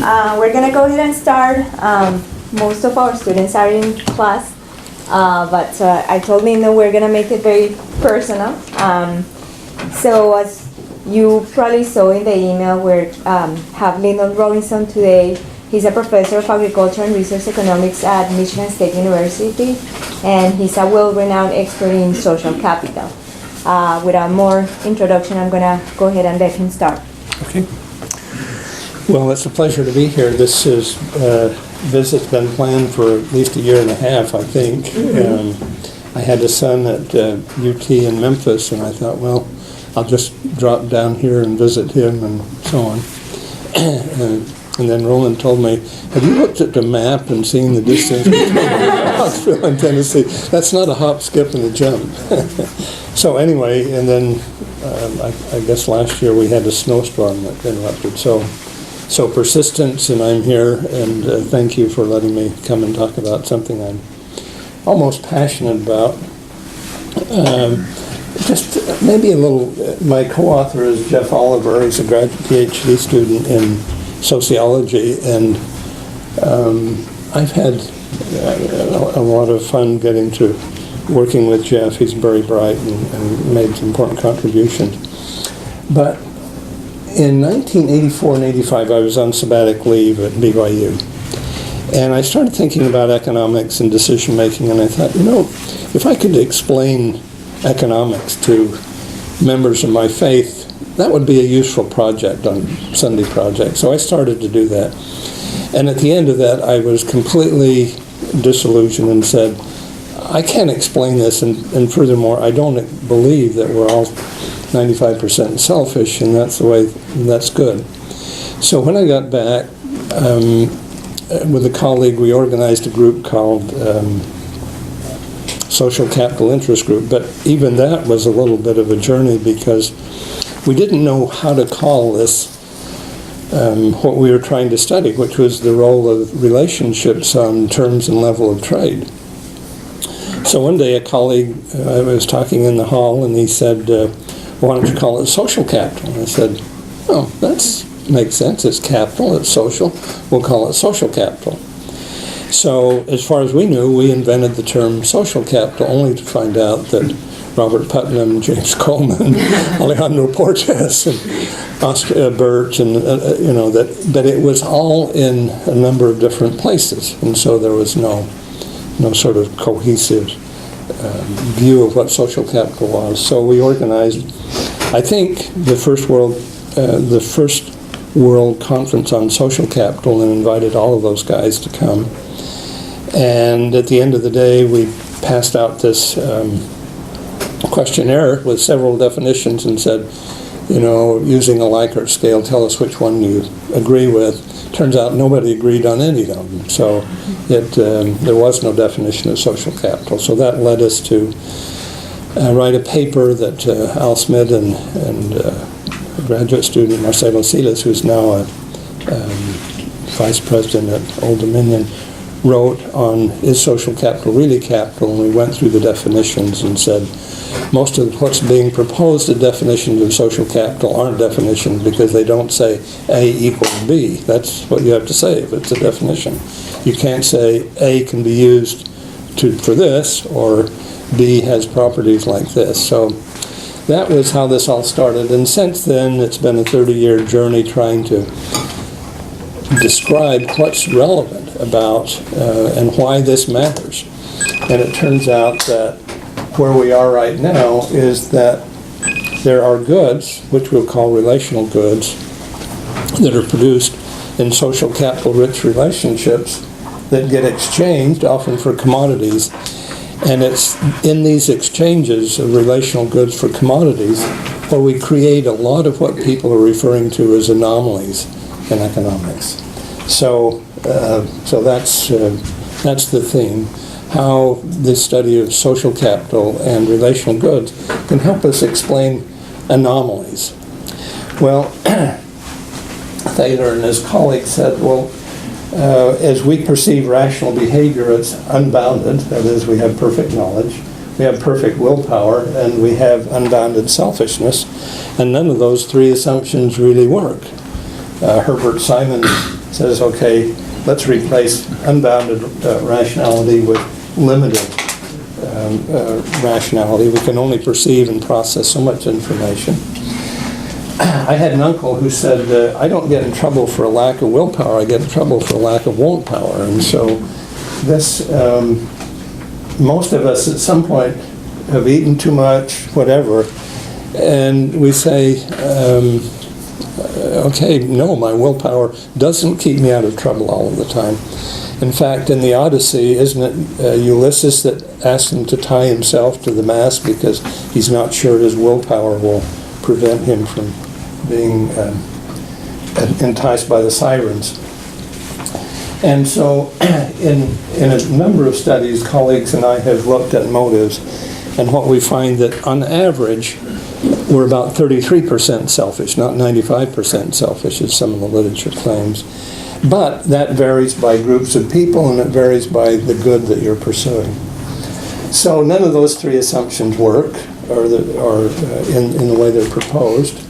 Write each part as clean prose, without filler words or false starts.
We're going to go ahead and start. Most of our students are in class, but I told Lindon we're going to make it very personal. So as you probably saw in the email, we have Lindon Robison today. He's a professor of agriculture and resource economics at Michigan State University, and he's a well-renowned expert in social capital. Without more introduction, I'm going to go ahead and let him start. Okay. Well, it's a pleasure to be here. This visit's been planned for at least a year and a half, I think. I had a son at UT in Memphis, and I thought, well, I'll just drop down here and visit him and so on. And then Roland told me, have you looked at the map and seen the distance between Knoxville and Tennessee? That's not a hop, skip, and a jump. So anyway, and then I guess last year we had a snowstorm that interrupted. So persistence, and I'm here, and thank you for letting me come and talk about something I'm almost passionate about. Just maybe a little, my co-author is Jeff Oliver. He's a graduate Ph.D. student in sociology, and I've had a lot of fun getting to working with Jeff. He's very bright and made some important contributions. But in 1984 and 85, I was on sabbatic leave at BYU. And I started thinking about economics and decision making, and I thought, if I could explain economics to members of my faith, that would be a useful project on Sunday project. So I started to do that. And at the end of that, I was completely disillusioned and said, I can't explain this, and furthermore, I don't believe that we're all 95% selfish, and that's the way, that's good. So when I got back, with a colleague, we organized a group called Social Capital Interest Group, but even that was a little bit of a journey because we didn't know how to call this what we were trying to study, which was the role of relationships on terms and level of trade. So one day a colleague, I was talking in the hall, and he said, why don't you call it social capital? And I said, oh, that makes sense. It's capital, it's social. We'll call it social capital. So as far as we knew, we invented the term social capital only to find out that Robert Putnam, James Coleman, Alejandro Portes, and Oscar Burt, and that it was all in a number of different places, and so there was no sort of cohesive view of what social capital was. So we organized, I think, the first world conference on social capital, and invited all of those guys to come. And at the end of the day, we passed out this questionnaire with several definitions and said, using a Likert scale, tell us which one you agree with. Turns out nobody agreed on any of them. So there was no definition of social capital. So that led us to write a paper that Al Smith and a graduate student, Marcelo Silas, who's now a vice president at Old Dominion, wrote on, is social capital really capital? And we went through the definitions and said, most of what's being proposed as definitions of social capital aren't definitions because they don't say A equals B. That's what you have to say if it's a definition. You can't say A can be used for this, or B has properties like this. So that was how this all started. And since then, it's been a 30-year journey trying to describe what's relevant about and why this matters. And it turns out that where we are right now is that there are goods, which we'll call relational goods, that are produced in social capital-rich relationships that get exchanged, often for commodities. And it's in these exchanges of relational goods for commodities where we create a lot of what people are referring to as anomalies in economics. So that's the theme. How this study of social capital and relational goods can help us explain anomalies. Well, Thaler and his colleagues said, well, as we perceive rational behavior, it's unbounded. That is, we have perfect knowledge, we have perfect willpower, and we have unbounded selfishness. And none of those three assumptions really work. Herbert Simon says, okay, let's replace unbounded rationality with limited rationality. We can only perceive and process so much information. I had an uncle who said, I don't get in trouble for a lack of willpower, I get in trouble for a lack of won't power. And so this, most of us at some point have eaten too much, whatever, and we say, okay, no, my willpower doesn't keep me out of trouble all of the time. In fact, in the Odyssey, isn't it Ulysses that asks him to tie himself to the mast because he's not sure his willpower will prevent him from being enticed by the sirens. And so in a number of studies, colleagues and I have looked at motives, and what we find that on average, we're about 33% selfish, not 95% selfish, as some of the literature claims. But that varies by groups of people, and it varies by the good that you're pursuing. So none of those three assumptions work, or in the way they're proposed.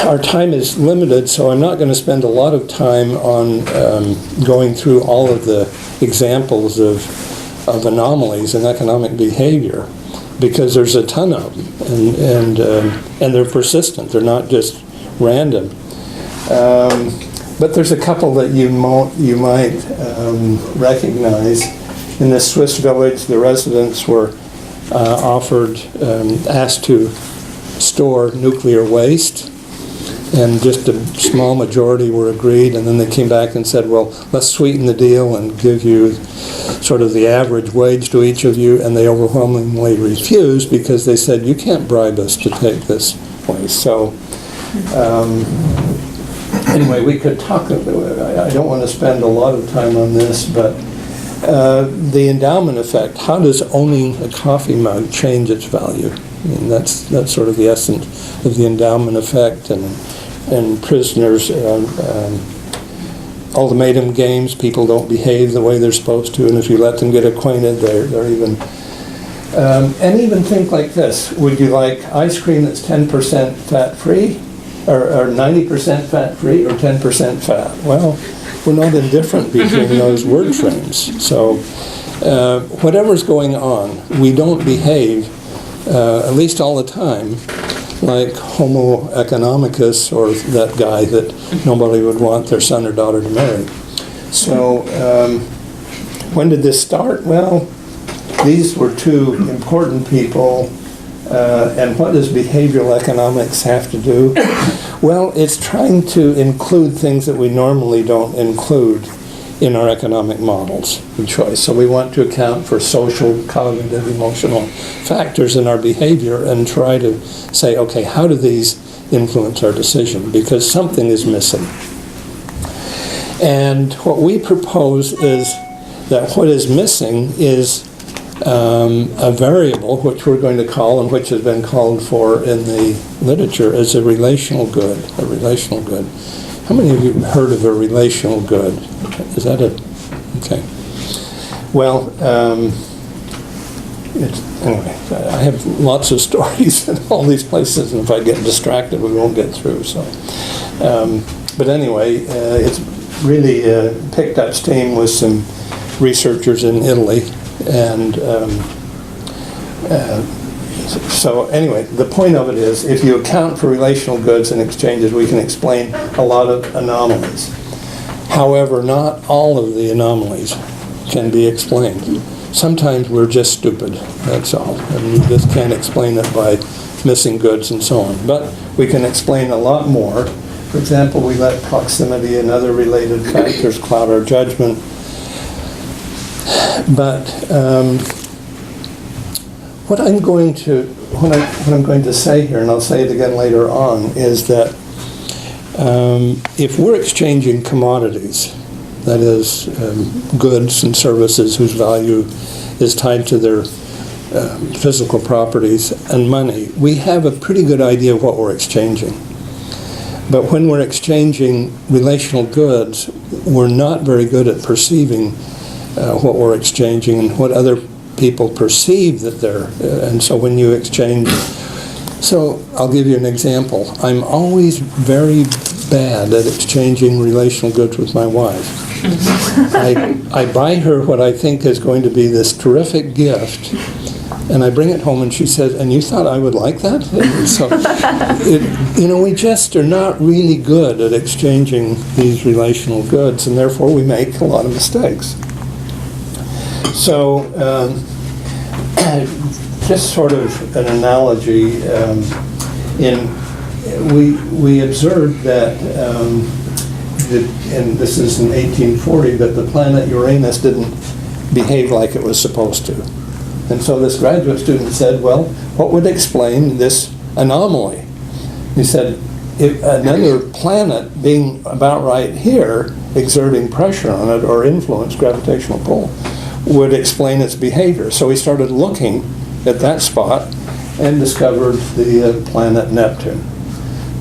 Our time is limited, so I'm not going to spend a lot of time on going through all of the examples of anomalies in economic behavior, because there's a ton of them, and they're persistent. They're not just random. But there's a couple that you might recognize. In this Swiss village, the residents were asked to store nuclear waste, and just a small majority were agreed, and then they came back and said, well, let's sweeten the deal and give you sort of the average wage to each of you, and they overwhelmingly refused because they said, you can't bribe us to take this waste. So anyway, we could talk, I don't want to spend a lot of time on this, but the endowment effect, how does owning a coffee mug change its value? I mean, that's sort of the essence of the endowment effect, and prisoners, ultimatum games, people don't behave the way they're supposed to, and if you let them get acquainted, they're even, and even think like this, would you like ice cream that's 10% fat-free, or 90% fat-free, or 10% fat? Well, we're not indifferent between those word frames. So whatever's going on, we don't behave, at least all the time, like Homo economicus, or that guy that nobody would want their son or daughter to marry. So when did this start? Well, these were two important people, and what does behavioral economics have to do? Well, it's trying to include things that we normally don't include in our economic models of choice. So we want to account for social, cognitive, emotional factors in our behavior and try to say, okay, how do these influence our decision? Because something is missing. And what we propose is that what is missing is a variable, which we're going to call, and which has been called for in the literature, as a relational good. A relational good. How many of you have heard of a relational good? Is that a... Okay. Well, anyway, I have lots of stories in all these places, and if I get distracted, we won't get through. So, but anyway, it's really picked up steam with some researchers in Italy, and so anyway, the point of it is, if you account for relational goods and exchanges, we can explain a lot of anomalies. However, not all of the anomalies can be explained. Sometimes we're just stupid, that's all. And we just can't explain it by missing goods and so on. But we can explain a lot more. For example, we let proximity and other related factors cloud our judgment. But what I'm going to say here, and I'll say it again later on, is that if we're exchanging commodities, that is, goods and services whose value is tied to their physical properties, and money, we have a pretty good idea of what we're exchanging. But when we're exchanging relational goods, we're not very good at perceiving what we're exchanging and what other people perceive that they're, and so when you exchange, so I'll give you an example. I'm always very bad at exchanging relational goods with my wife. I buy her what I think is going to be this terrific gift, and I bring it home, and she says, "And you thought I would like that?" And so, we just are not really good at exchanging these relational goods, and therefore we make a lot of mistakes. So, just sort of an analogy, we observed that, and this is in 1840, that the planet Uranus didn't behave like it was supposed to. And so this graduate student said, well, what would explain this anomaly? He said, if another planet being about right here, exerting pressure on it or influence gravitational pull, would explain its behavior. So he started looking at that spot and discovered the planet Neptune.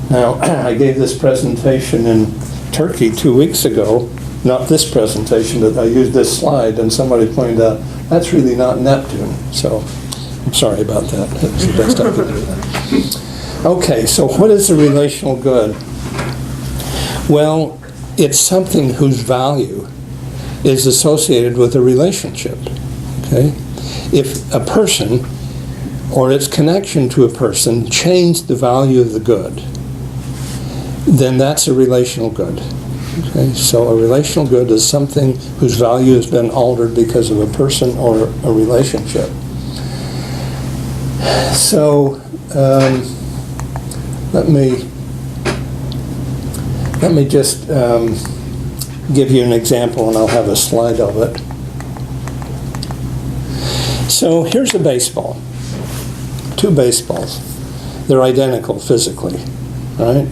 Now, I gave this presentation in Turkey 2 weeks ago, not this presentation, but I used this slide, and somebody pointed out, that's really not Neptune. So I'm sorry about that. That's the best I could do that. Okay, so what is a relational good? Well, it's something whose value is associated with a relationship. Okay? If a person or its connection to a person changed the value of the good, then that's a relational good. Okay? So a relational good is something whose value has been altered because of a person or a relationship. So let me just give you an example, and I'll have a slide of it. So here's a baseball. 2 baseballs. They're identical physically, right?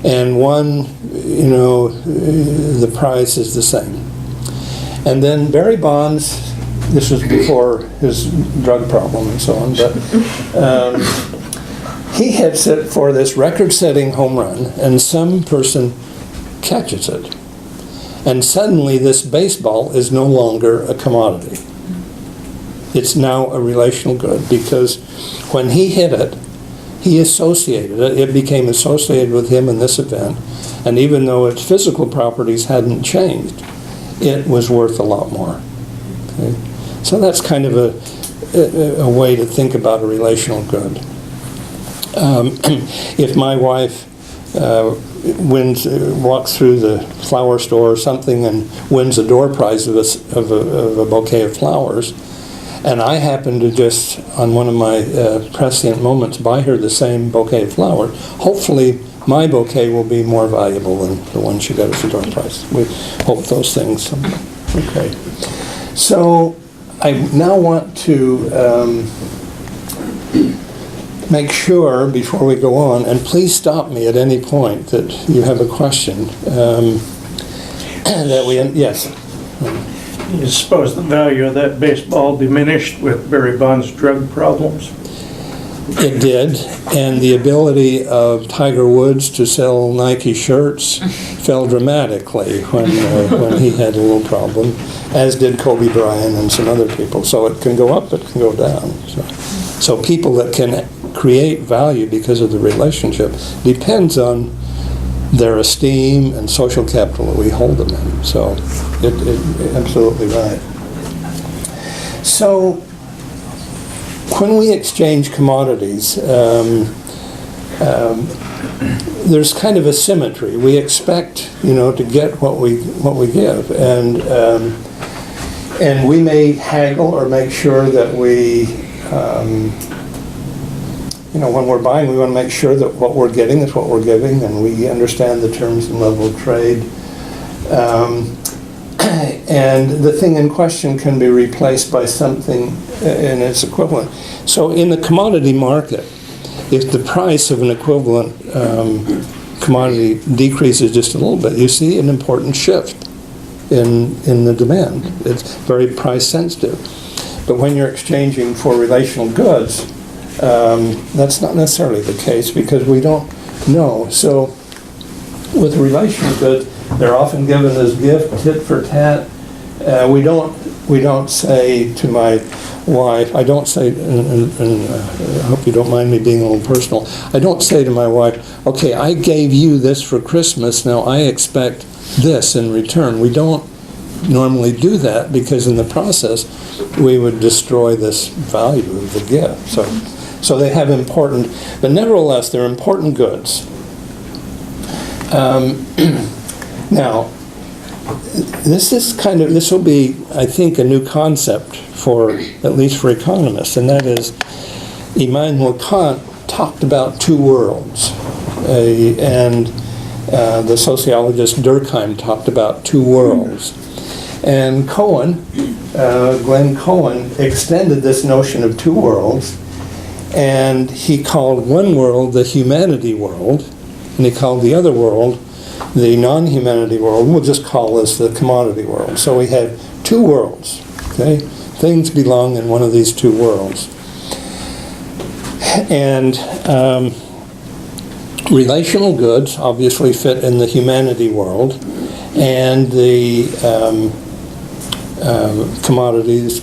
And one, the price is the same. And then Barry Bonds, this was before his drug problem and so on, but he hits it for this record-setting home run, and some person catches it. And suddenly this baseball is no longer a commodity. It's now a relational good, because when he hit it, he associated it. It became associated with him in this event. And even though its physical properties hadn't changed, it was worth a lot more. Okay? So that's kind of a way to think about a relational good. If my wife walks through the flower store or something and wins a door prize of a bouquet of flowers, and I happen to just, on one of my prescient moments, buy her the same bouquet of flowers, hopefully my bouquet will be more valuable than the one she got as a door prize. We hope those things. Okay. So I now want to make sure, before we go on, and please stop me at any point that you have a question, yes. You suppose the value of that baseball diminished with Barry Bonds' drug problems? It did, and the ability of Tiger Woods to sell Nike shirts fell dramatically when he had a little problem, as did Kobe Bryant and some other people. So it can go up, it can go down. So people that can create value because of the relationship depends on their esteem and social capital that we hold them in. So it absolutely right. So when we exchange commodities, there's kind of a symmetry. We expect, to get what we give, and we may haggle or make sure that we, when we're buying, we want to make sure that what we're getting is what we're giving, and we understand the terms and level of trade. And the thing in question can be replaced by something in its equivalent. So in the commodity market, if the price of an equivalent commodity decreases just a little bit, you see an important shift in the demand. It's very price sensitive. But when you're exchanging for relational goods, that's not necessarily the case, because we don't know. So with relational goods, they're often given as gift, tit for tat, we don't say to my wife, I don't say, and I hope you don't mind me being a little personal, I don't say to my wife, okay, I gave you this for Christmas, now I expect this in return. We don't normally do that because in the process we would destroy this value of the gift. So they have important, but nevertheless they're important goods. Now, this will be, I think, a new concept for, at least for economists, and that is Immanuel Kant talked about two worlds, and the sociologist Durkheim talked about two worlds. And Glenn Cohen, extended this notion of two worlds, and he called one world the humanity world, and he called the other world the non-humanity world. We'll just call this the commodity world. So we have two worlds, okay? Things belong in one of these two worlds. And relational goods obviously fit in the humanity world, and the commodities,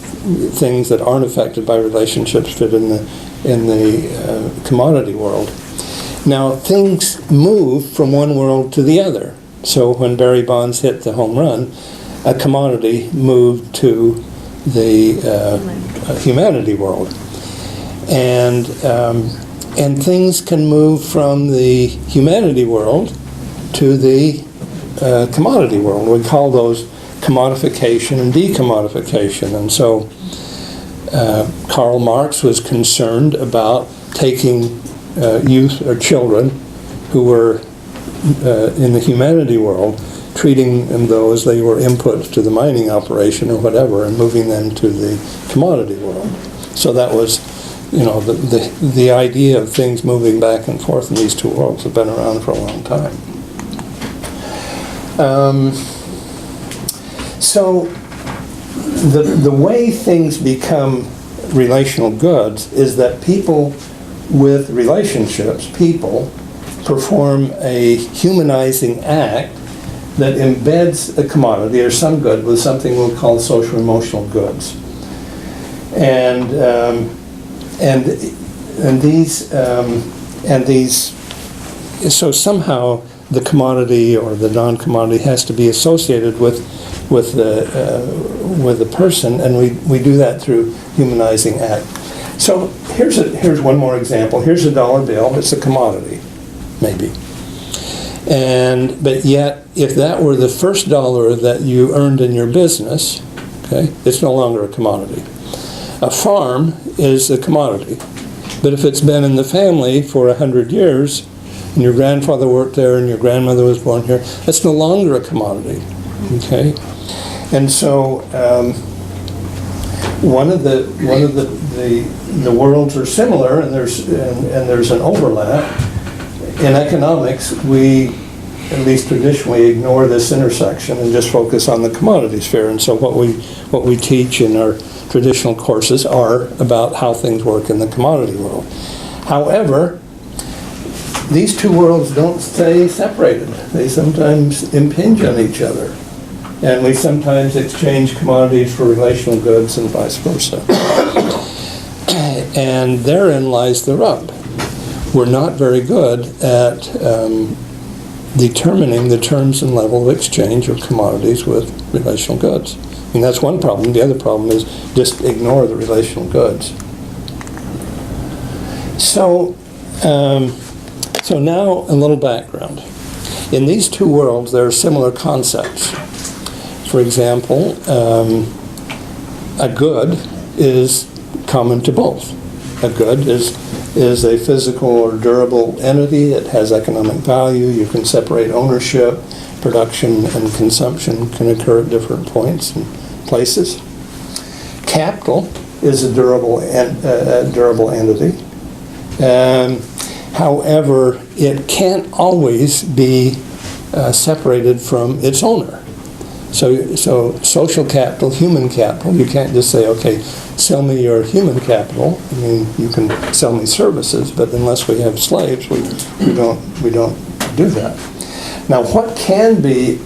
things that aren't affected by relationships, fit in the commodity world. Now, things move from one world to the other. So when Barry Bonds hit the home run, a commodity moved to the humanity world. And things can move from the humanity world to the commodity world. We call those commodification and decommodification. And so Karl Marx was concerned about taking youth or children who were in the humanity world, treating them though as they were inputs to the mining operation or whatever, and moving them to the commodity world. So that was, the idea of things moving back and forth in these two worlds have been around for a long time. So the way things become relational goods is that people with relationships, people perform a humanizing act that embeds a commodity or some good with something we'll call social emotional goods. And these so somehow the commodity or the non-commodity has to be associated with the person, and we do that through humanizing act. So here's one more example. Here's a dollar bill. It's a commodity, maybe. But yet, if that were the first dollar that you earned in your business, okay, it's no longer a commodity. A farm is a commodity. But if it's been in the family for 100 years, and your grandfather worked there and your grandmother was born here, that's no longer a commodity, okay? And so one of the worlds are similar, and there's an overlap. In economics, we, at least traditionally, ignore this intersection and just focus on the commodity sphere. And so what we teach in our traditional courses are about how things work in the commodity world. However, these two worlds don't stay separated. They sometimes impinge on each other. And we sometimes exchange commodities for relational goods and vice versa. And therein lies the rub. We're not very good at determining the terms and level of exchange of commodities with relational goods. I mean, that's one problem. The other problem is just ignore the relational goods. So now a little background. In these two worlds, there are similar concepts. For example, a good is common to both. A good is a physical or durable entity. It has economic value. You can separate ownership. Production and consumption can occur at different points and places. Capital is a durable entity. However, it can't always be separated from its owner. So social capital, human capital, you can't just say, okay, sell me your human capital. I mean, you can sell me services, but unless we have slaves, we don't do that. Now, what can be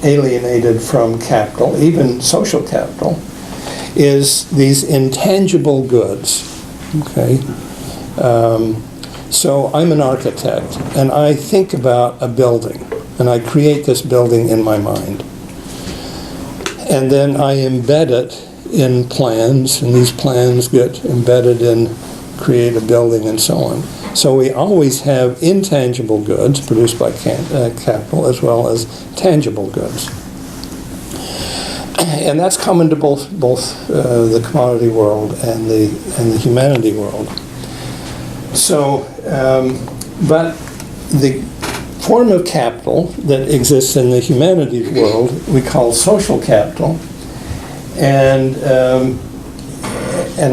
alienated from capital, even social capital, is these intangible goods, okay? So I'm an architect, and I think about a building, and I create this building in my mind. And then I embed it in plans, and these plans get embedded in create a building and so on. So we always have intangible goods produced by capital as well as tangible goods. And that's common to both the commodity world and the humanity world. So, but the form of capital that exists in the humanities world we call social capital, and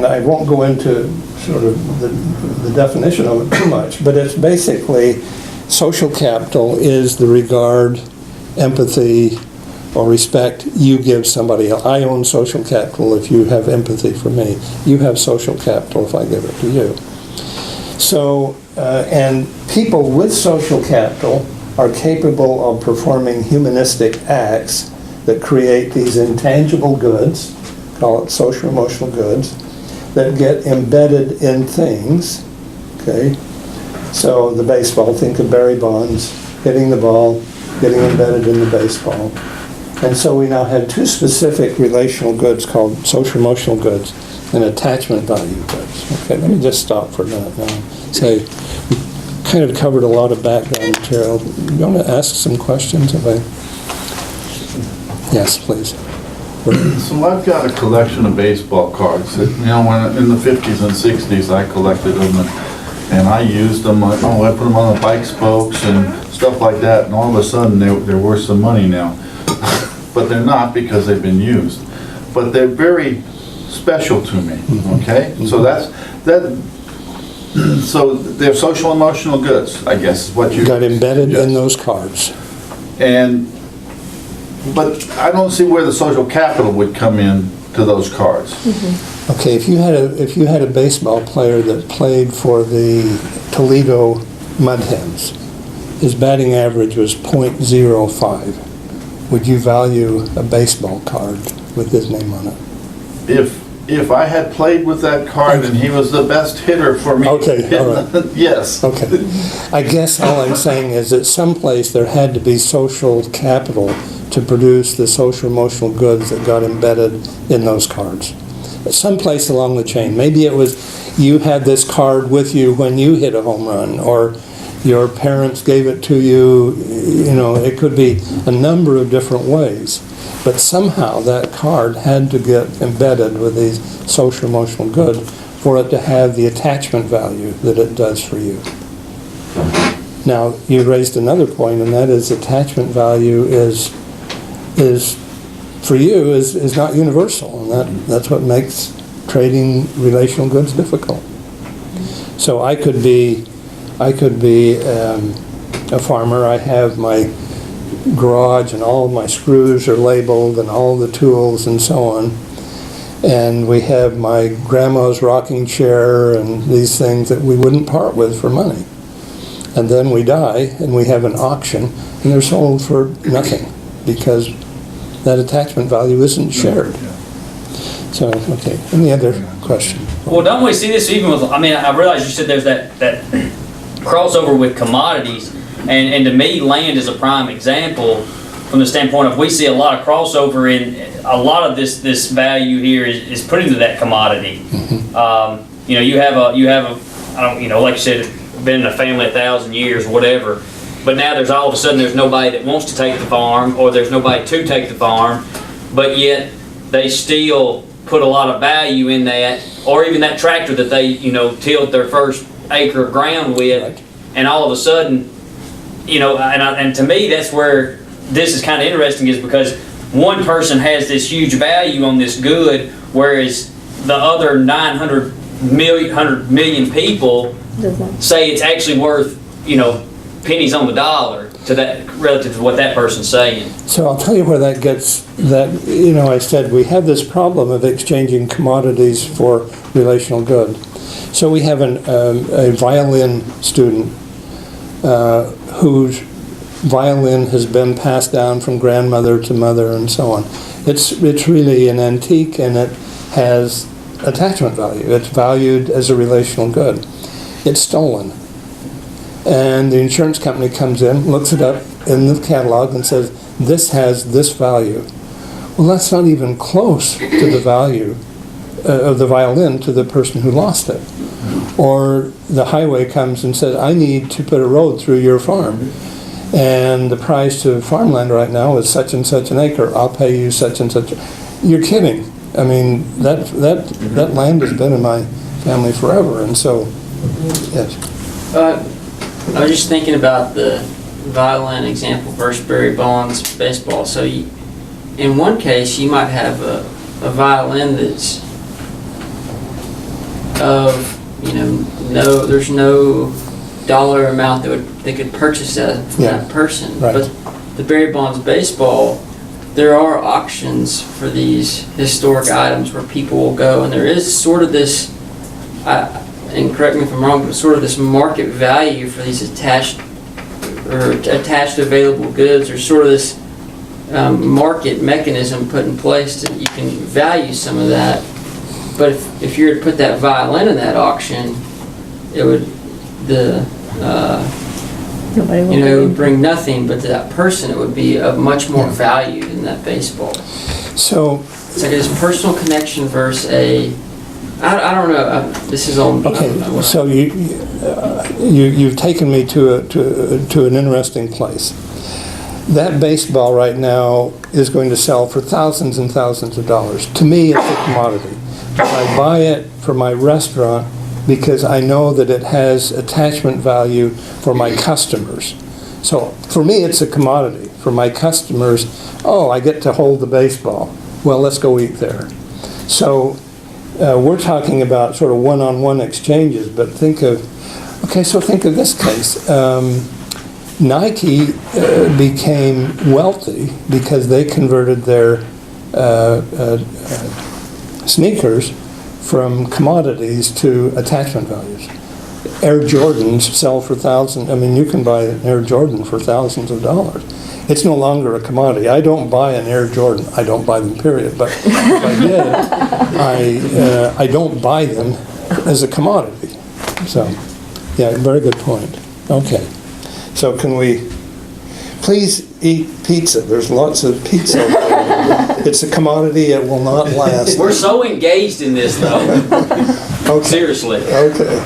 I won't go into sort of the definition of it too much, but it's basically social capital is the regard, empathy, or respect you give somebody else. I own social capital if you have empathy for me. You have social capital if I give it to you. So, and people with social capital are capable of performing humanistic acts that create these intangible goods, call it social emotional goods, that get embedded in things, okay? So the baseball, think of Barry Bonds hitting the ball, getting embedded in the baseball. And so we now have two specific relational goods called social emotional goods and attachment value goods. Okay, let me just stop for a minute now. Say, we kind of covered a lot of background material. You want to ask some questions? Yes, please. So I've got a collection of baseball cards that, when in the 50s and 60s I collected them and I used them, I put them on the bike spokes and stuff like that, and all of a sudden they're worth some money now. But they're not because they've been used. But they're very special to me, okay? So so they're social emotional goods, I guess, is what you got embedded in those cards. But I don't see where the social capital would come in to those cards. Okay, if you had a baseball player that played for the Toledo Mud Hens, his batting average was .05. Would you value a baseball card with his name on it? If I had played with that card and he was the best hitter for me, okay, all right. Yes. Okay. I guess all I'm saying is that someplace there had to be social capital to produce the social emotional goods that got embedded in those cards. Someplace along the chain. Maybe it was you had this card with you when you hit a home run, or your parents gave it to you. It could be a number of different ways. But somehow that card had to get embedded with these social emotional goods for it to have the attachment value that it does for you. Now, you raised another point, and that is attachment value is for you is not universal, and that's what makes trading relational goods difficult. So I could be a farmer. I have my garage and all of my screws are labeled and all the tools and so on, and we have my grandma's rocking chair and these things that we wouldn't part with for money, and then we die and we have an auction and they're sold for nothing because that attachment value isn't shared. So, okay, any other question? Well, don't we see this even with, I realize you said there's that crossover with commodities, and to me, land is a prime example from the standpoint of we see a lot of crossover in a lot of this value here is put into that commodity. Mm-hmm. You have a like you said, been in a family 1,000 years, whatever. But now there's all of a sudden there's nobody that wants to take the farm, or there's nobody to take the farm, but yet they still put a lot of value in that, or even that tractor that they tilled their first acre of ground with, right. And all of a sudden, and to me that's where this is kind of interesting, is because one person has this huge value on this good, whereas the other 900 million people say it's actually worth pennies on the dollar to that, relative to what that person's saying. So I'll tell you where that gets, that, I said we have this problem of exchanging commodities for relational good. So we have a violin student whose violin has been passed down from grandmother to mother and so on. It's really an antique, and it has attachment value. It's valued as a relational good. It's stolen. And the insurance company comes in, looks it up in the catalog and says, this has this value. Well, that's not even close to the value of the violin to the person who lost it. Or the highway comes and says, I need to put a road through your farm, and the price of farmland right now is such and such an acre. I'll pay you such and such. You're kidding. I mean, that land has been in my family forever, and so, yes. I was just thinking about the violin example versus Barry Bonds baseball. So in one case, you might have a violin that's of, there's no dollar amount that could purchase that from that person. Right. But the Barry Bonds baseball, there are auctions for these historic items where people will go, and there is sort of this, and correct me if I'm wrong, but sort of this market value for these attached available goods, or sort of this market mechanism put in place that you can value some of that. But if you were to put that violin in that auction, it would it would bring nothing, but to that person it would be of much more value than that baseball. So it's like this personal connection versus I don't know. This is all. okay. So you've taken me to an interesting place. That baseball right now is going to sell for thousands and thousands of dollars. To me, it's a commodity. I buy it for my restaurant because I know that it has attachment value for my customers. So for me, it's a commodity. For my customers, I get to hold the baseball. Well, let's go eat there. So we're talking about sort of one-on-one exchanges, but think of this case. Nike became wealthy because they converted their sneakers from commodities to attachment values. Air Jordans sell for thousands. I mean, you can buy an Air Jordan for thousands of dollars. It's no longer a commodity. I don't buy an Air Jordan. I don't buy them, period. But if I did, I don't buy them as a commodity. So, yeah, very good point. Okay. So can we please eat pizza? There's lots of pizza. It's a commodity. It will not last. We're so engaged in this, though. Okay. Seriously. Okay.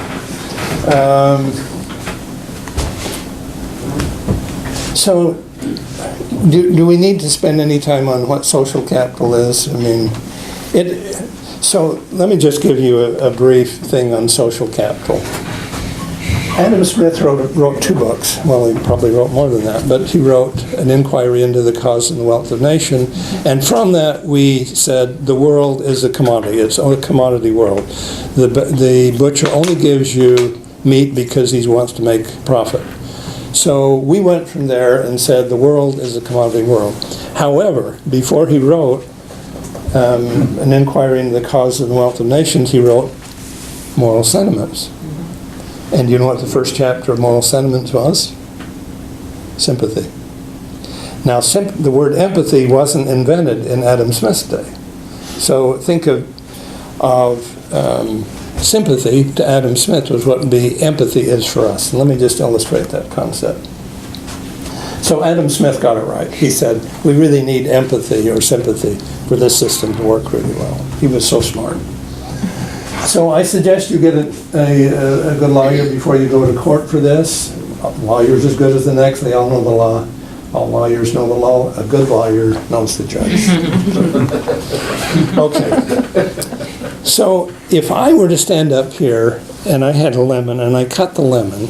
So, do we need to spend any time on what social capital is? I mean, so let me just give you a brief thing on social capital. Adam Smith wrote 2 books. Well, he probably wrote more than that, but he wrote An Inquiry into the Cause and the Wealth of Nation, and from that we said the world is a commodity. It's a commodity world. The butcher only gives you meat because he wants to make profit. So we went from there and said the world is a commodity world. However, before he wrote An Inquiry into the Cause and the Wealth of Nations, he wrote Moral Sentiments. And you know what the first chapter of Moral Sentiments was? Sympathy. Now, the word empathy wasn't invented in Adam Smith's day. So think of sympathy to Adam Smith was what the empathy is for us. And let me just illustrate that concept. So Adam Smith got it right. He said, we really need empathy or sympathy for this system to work really well. He was so smart. So I suggest you get a good lawyer before you go to court for this. A lawyer's as good as the next. They all know the law. All lawyers know the law. A good lawyer knows the judge. Okay. So if I were to stand up here and I had a lemon and I cut the lemon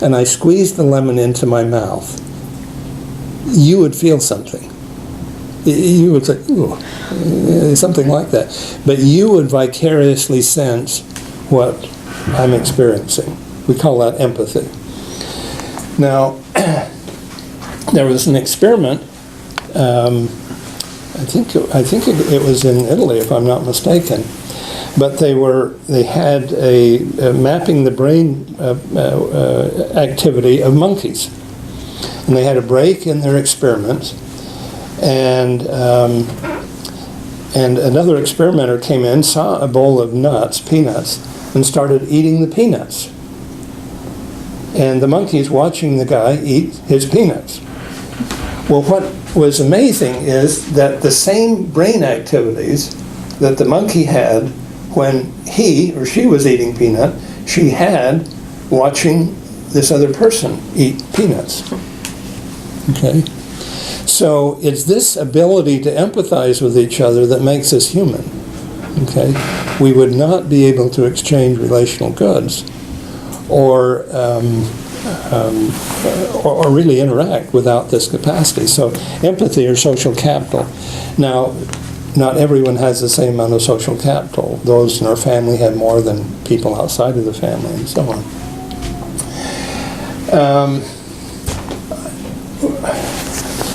and I squeezed the lemon into my mouth, you would feel something. You would say, ooh, something like that. But you would vicariously sense what I'm experiencing. We call that empathy. Now, there was an experiment, I think it was in Italy, if I'm not mistaken, but they had a mapping the brain activity of monkeys. And they had a break in their experiments, and another experimenter came in, saw a bowl of nuts, peanuts, and started eating the peanuts. And the monkey's watching the guy eat his peanuts. Well, what was amazing is that the same brain activities that the monkey had when he or she was eating peanut, she had watching this other person eat peanuts. Okay? So it's this ability to empathize with each other that makes us human. Okay? We would not be able to exchange relational goods or really interact without this capacity. So empathy or social capital. Now, not everyone has the same amount of social capital. Those in our family have more than people outside of the family, and so on.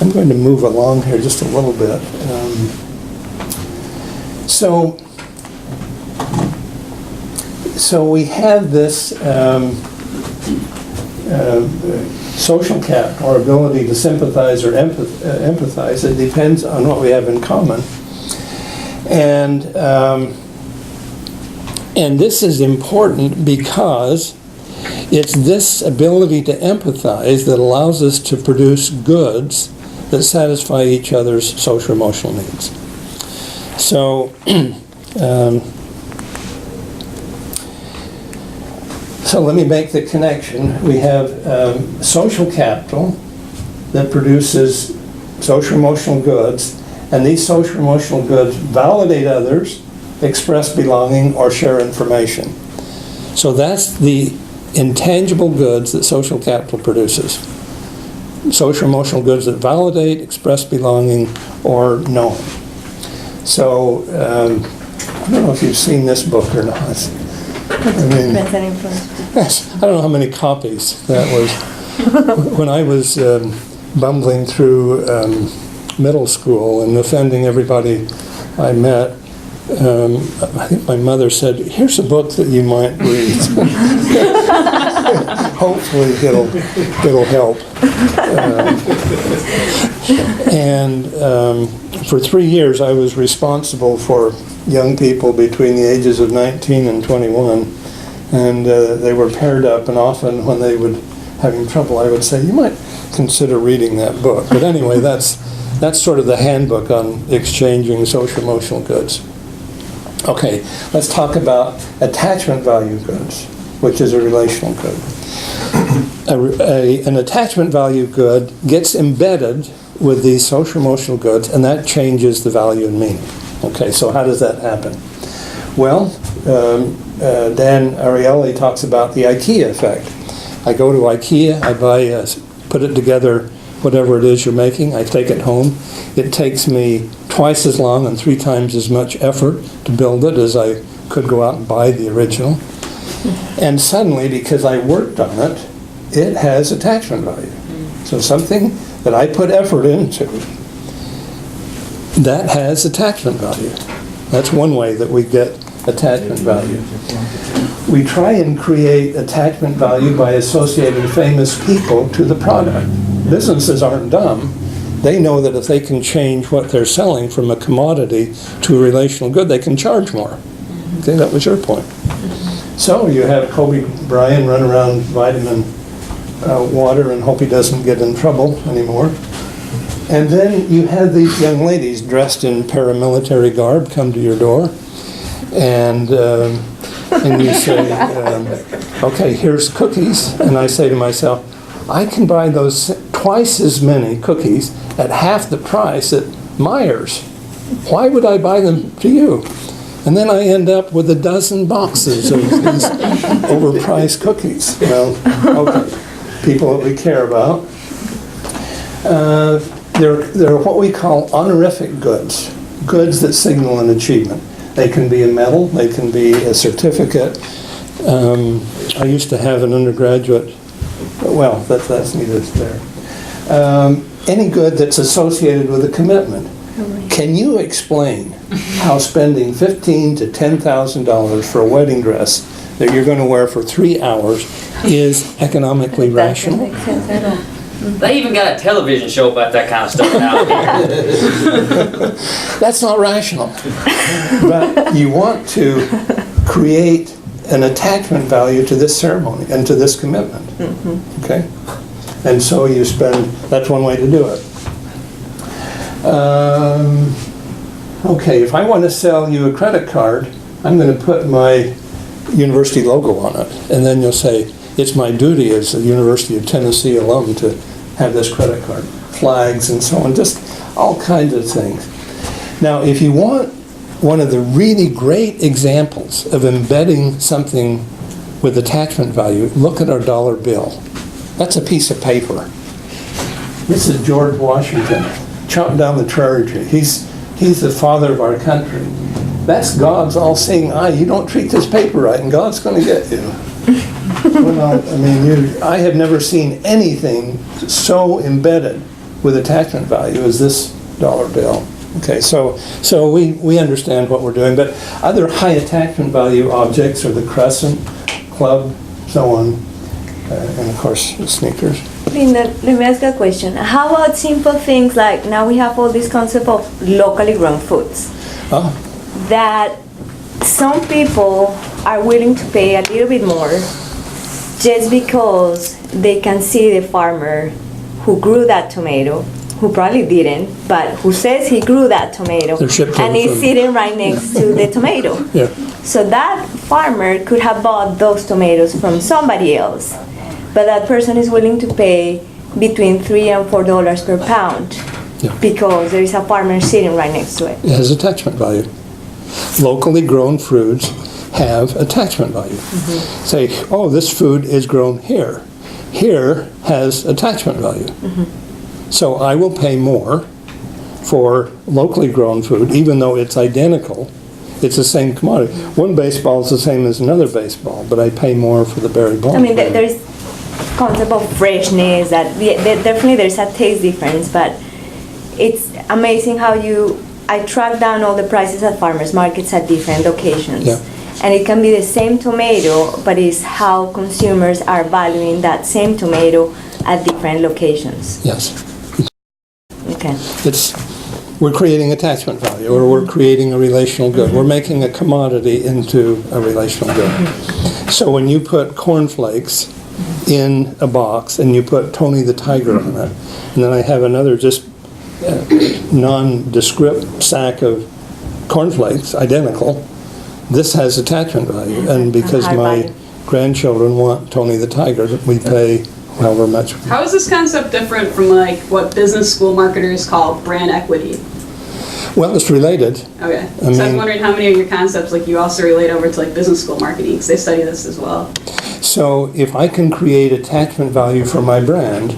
I'm going to move along here just a little bit. So we have this social capital, or ability to sympathize or empathize. It depends on what we have in common. And this is important because it's this ability to empathize that allows us to produce goods that satisfy each other's social emotional needs. So, so let me make the connection. We have social capital that produces social emotional goods, and these social emotional goods validate others, express belonging, or share information. So that's the intangible goods that social capital produces. Social emotional goods that validate, express belonging, or knowing. So I don't know if you've seen this book or not. I mean, I don't know how many copies that was. When I was bumbling through middle school and offending everybody I met, I think my mother said, "Here's a book that you might read. Hopefully it'll help." For 3 years I was responsible for young people between the ages of 19 and 21, and they were paired up, and often when they would having trouble I would say, "You might consider reading that book." But anyway, that's sort of the handbook on exchanging social emotional goods. Okay, let's talk about attachment value goods, which is a relational good. An attachment value good gets embedded with these social emotional goods, and that changes the value and meaning. Okay, so how does that happen? Well, Dan Ariely talks about the Ikea effect. I go to Ikea, I buy, put it together, whatever it is you're making, I take it home. It takes me twice as long and 3 times as much effort to build it as I could go out and buy the original. And suddenly, because I worked on it, it has attachment value. So something that I put effort into, that has attachment value. That's one way that we get attachment value. We try and create attachment value by associating famous people to the product. Businesses aren't dumb. They know that if they can change what they're selling from a commodity to a relational good, they can charge more. Okay, that was your point. So you have Kobe Bryant run around vitamin water and hope he doesn't get in trouble anymore. And then you have these young ladies dressed in paramilitary garb come to your door, and you say, okay, here's cookies. And I say to myself, I can buy those twice as many cookies at half the price at Meijer's. Why would I buy them to you? And then I end up with a dozen boxes of these overpriced cookies. Well, okay, people that we care about. They're what we call honorific goods, goods that signal an achievement. They can be a medal, they can be a certificate. I used to have an undergraduate, well, that's neither there. Any good that's associated with a commitment. Can you explain how spending $15,000 to $10,000 for a wedding dress that you're going to wear for 3 hours is economically rational? They even got a television show about that kind of stuff out here. That's not rational. But you want to create an attachment value to this ceremony and to this commitment. Okay? And so you spend, that's one way to do it. Okay, if I want to sell you a credit card, I'm going to put my university logo on it. And then you'll say, it's my duty as a University of Tennessee alum to have this credit card. Flags and so on, just all kinds of things. Now, if you want one of the really great examples of embedding something with attachment value, look at our dollar bill. That's a piece of paper. This is George Washington, chopped down the cherry tree. He's the father of our country. That's God's all-seeing eye. You don't treat this paper right, and God's going to get you. Well, I mean, I have never seen anything so embedded with attachment value as this dollar bill. Okay, so we understand what we're doing, but other high attachment value objects are the crescent, club, so on, and of course the sneakers. Linda, let me ask a question. How about simple things like, now we have all this concept of locally grown foods, that some people are willing to pay a little bit more just because they can see the farmer who grew that tomato, who probably didn't, but who says he grew that tomato, and he's sitting right next to the tomato. Yeah. So that farmer could have bought those tomatoes from somebody else, but that person is willing to pay between $3 and $4 per pound because there is a farmer sitting right next to it. It has attachment value. Locally grown fruits have attachment value. Say, oh, this food is grown here. Here has attachment value. So I will pay more for locally grown food, even though it's identical. It's the same commodity. One baseball is the same as another baseball, but I pay more for the berry ball. I mean, there's concept of freshness, that definitely there's a taste difference, but it's amazing how I track down all the prices at farmers markets at different locations. Yeah. And it can be the same tomato, but it's how consumers are valuing that same tomato at different locations. Yes. Okay. We're creating attachment value, or we're creating a relational good. We're making a commodity into a relational good. So when you put cornflakes in a box and you put Tony the Tiger on it, and then I have another just nondescript sack of cornflakes, identical, this has attachment value. And because my grandchildren want Tony the Tiger, we pay however much. How is this concept different from like what business school marketers call brand equity? Well, it's related. Okay. So I was wondering how many of your concepts like you also relate over to like business school marketing, because they study this as well. So if I can create attachment value for my brand,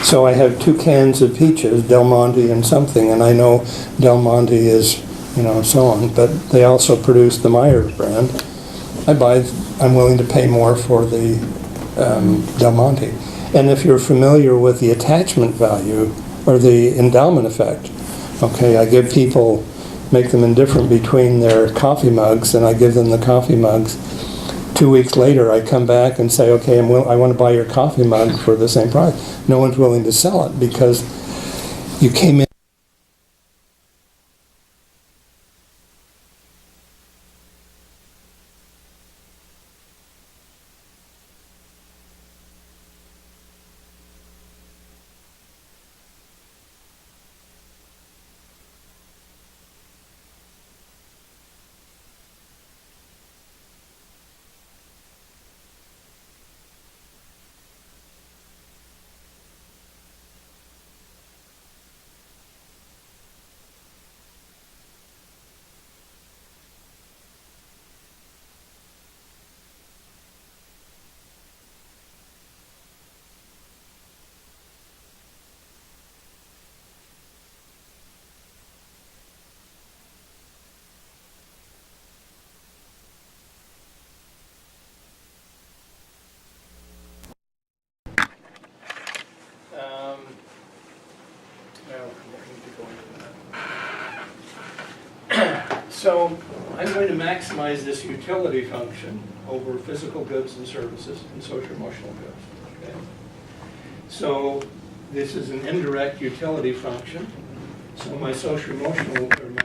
so I have 2 cans of peaches, Del Monte and something, and I know Del Monte is, so on, but they also produce the Myers brand. I'm willing to pay more for the Del Monte. And if you're familiar with the attachment value or the endowment effect, okay, I give people, make them indifferent between their coffee mugs, and I give them the coffee mugs. 2 weeks later, I come back and say, okay, I want to buy your coffee mug for the same price. No one's willing to sell it because you came in. So I'm going to maximize this utility function over physical goods and services and social emotional goods. Okay? So this is an indirect utility function. So my social emotional, or my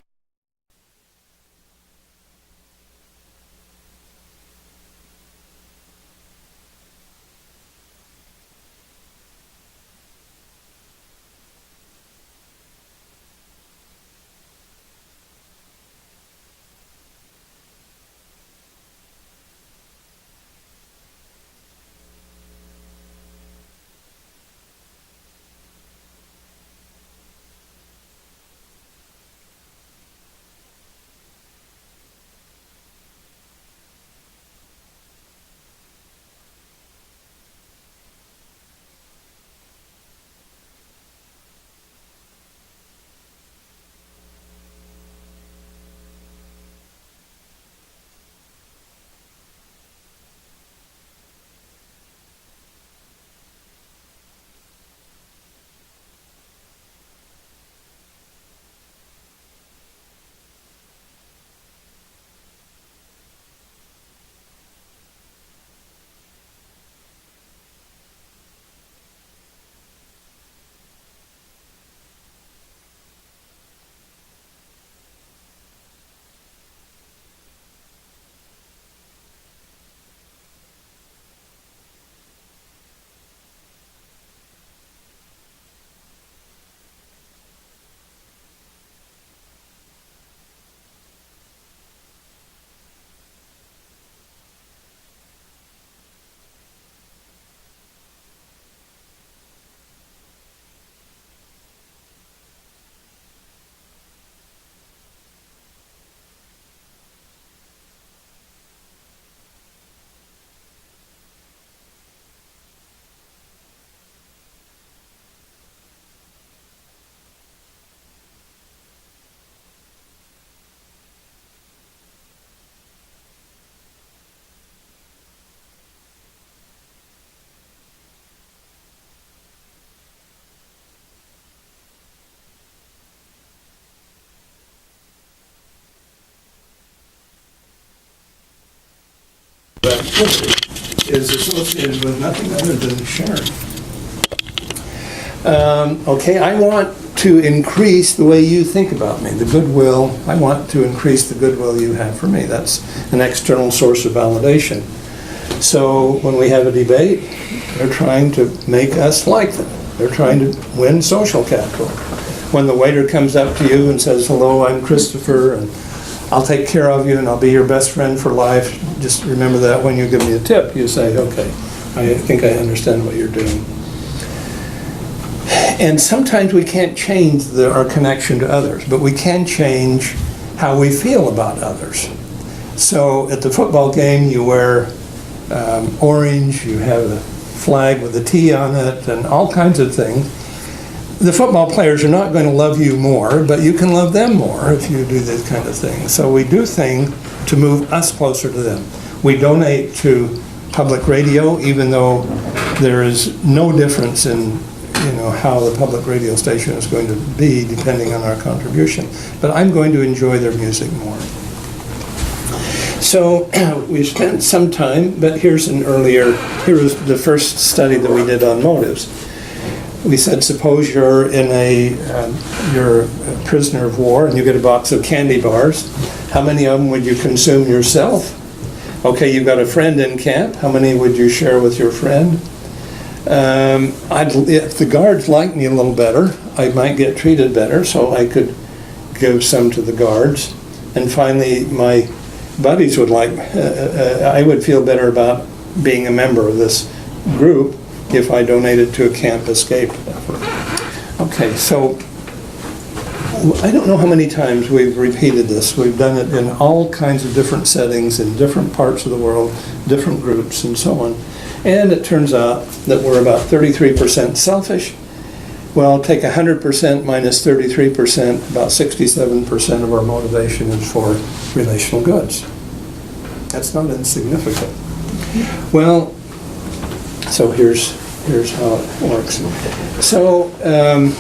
activity is associated with nothing other than sharing. Okay, I want to increase the way you think about me, the goodwill. I want to increase the goodwill you have for me. That's an external source of validation. So when we have a debate, they're trying to make us like them. They're trying to win social capital. When the waiter comes up to you and says, "Hello, I'm Christopher, and I'll take care of you and I'll be your best friend for life," just remember that when you give me a tip, you say, "Okay, I think I understand what you're doing." And sometimes we can't change our connection to others, but we can change how we feel about others. So at the football game, you wear orange, you have a flag with a T on it, and all kinds of things. The football players are not going to love you more, but you can love them more if you do this kind of thing. So we do things to move us closer to them. We donate to public radio, even though there is no difference in how the public radio station is going to be depending on our contribution. But I'm going to enjoy their music more. So we spent some time, but here was the first study that we did on motives. We said, suppose you're you're a prisoner of war and you get a box of candy bars. How many of them would you consume yourself? Okay, you've got a friend in camp. How many would you share with your friend? If the guards liked me a little better, I might get treated better, so I could give some to the guards. And finally, my buddies would I would feel better about being a member of this group if I donated to a camp escape effort. Okay, so I don't know how many times we've repeated this. We've done it in all kinds of different settings, in different parts of the world, different groups, and so on. And it turns out that we're about 33% selfish. Well, take 100% minus 33%, about 67% of our motivation is for relational goods. That's not insignificant. Well, so here's how it works. So, Can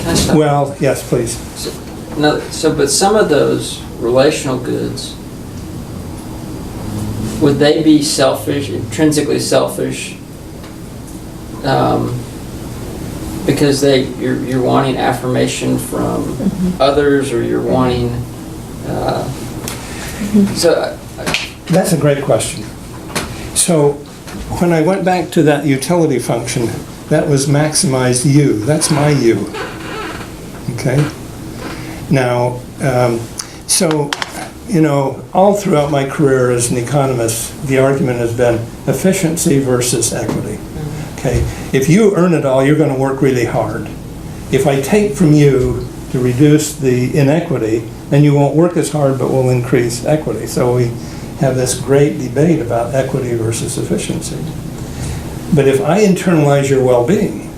I stop? well, yes, please. But some of those relational goods, would they be selfish, intrinsically selfish, because you're wanting affirmation from others, or you're wanting, so, That's a great question. So when I went back to that utility function, that was maximize you. That's my you. Okay? Now, so, you know, all throughout my career as an economist, the argument has been efficiency versus equity. Okay? If you earn it all, you're going to work really hard. If I take from you to reduce the inequity, then you won't work as hard, but will increase equity. So we have this great debate about equity versus efficiency. But if I internalize your well-being,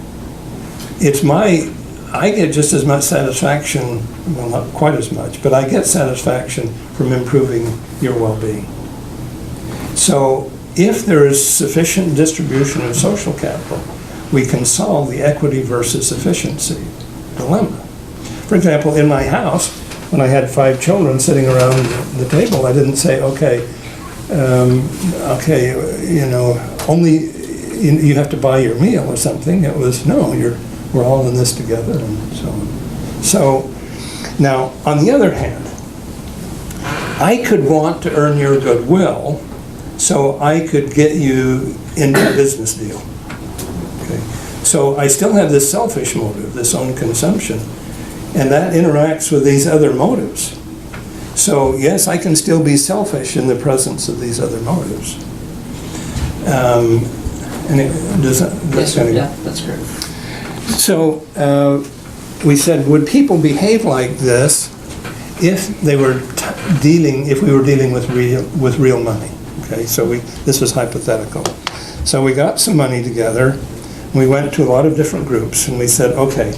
I get just as much satisfaction, well, not quite as much, but I get satisfaction from improving your well-being. So if there is sufficient distribution of social capital, we can solve the equity versus efficiency dilemma. For example, in my house, when I had 5 children sitting around the table, I didn't say, okay, you know, only you have to buy your meal or something. It was, no, we're all in this together, and so on. So now, on the other hand, I could want to earn your goodwill so I could get you into a business deal. Okay? So I still have this selfish motive, this own consumption, and that interacts with these other motives. So yes, I can still be selfish in the presence of these other motives. And does that, yes, sir. Yeah, that's great. So we said, would people behave like this if they were if we were dealing with real money? Okay, so this was hypothetical. So we got some money together. We went to a lot of different groups, and we said, okay,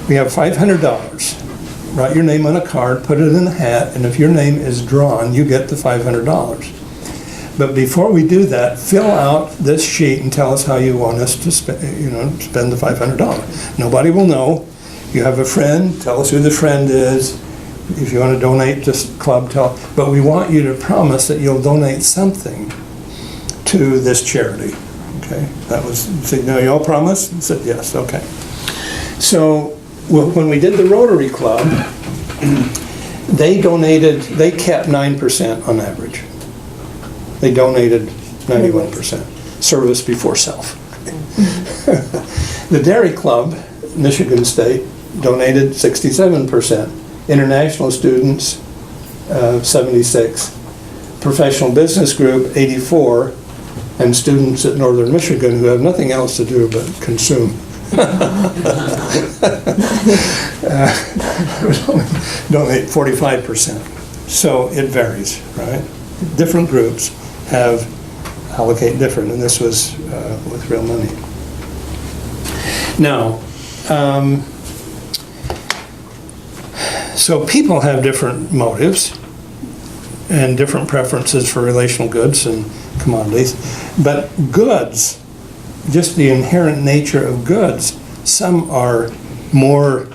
we have $500. Write your name on a card, put it in a hat, and if your name is drawn, you get the $500. But before we do that, fill out this sheet and tell us how you want us to spend the $500. Nobody will know. You have a friend, tell us who the friend is. If you want to donate to this club, but we want you to promise that you'll donate something to this charity. Okay, that was, said, no, you all promise? And said, yes, okay. So when we did the Rotary Club, they kept 9% on average. They donated 91%. Service before self. The Dairy Club, Michigan State, donated 67%. International students, 76. Professional Business Group, 84. And students at Northern Michigan who have nothing else to do but consume. Donate 45%. So it varies, right? Different groups allocate different, and this was with real money. Now, so people have different motives and different preferences for relational goods and commodities, but goods, just the inherent nature of goods, some are more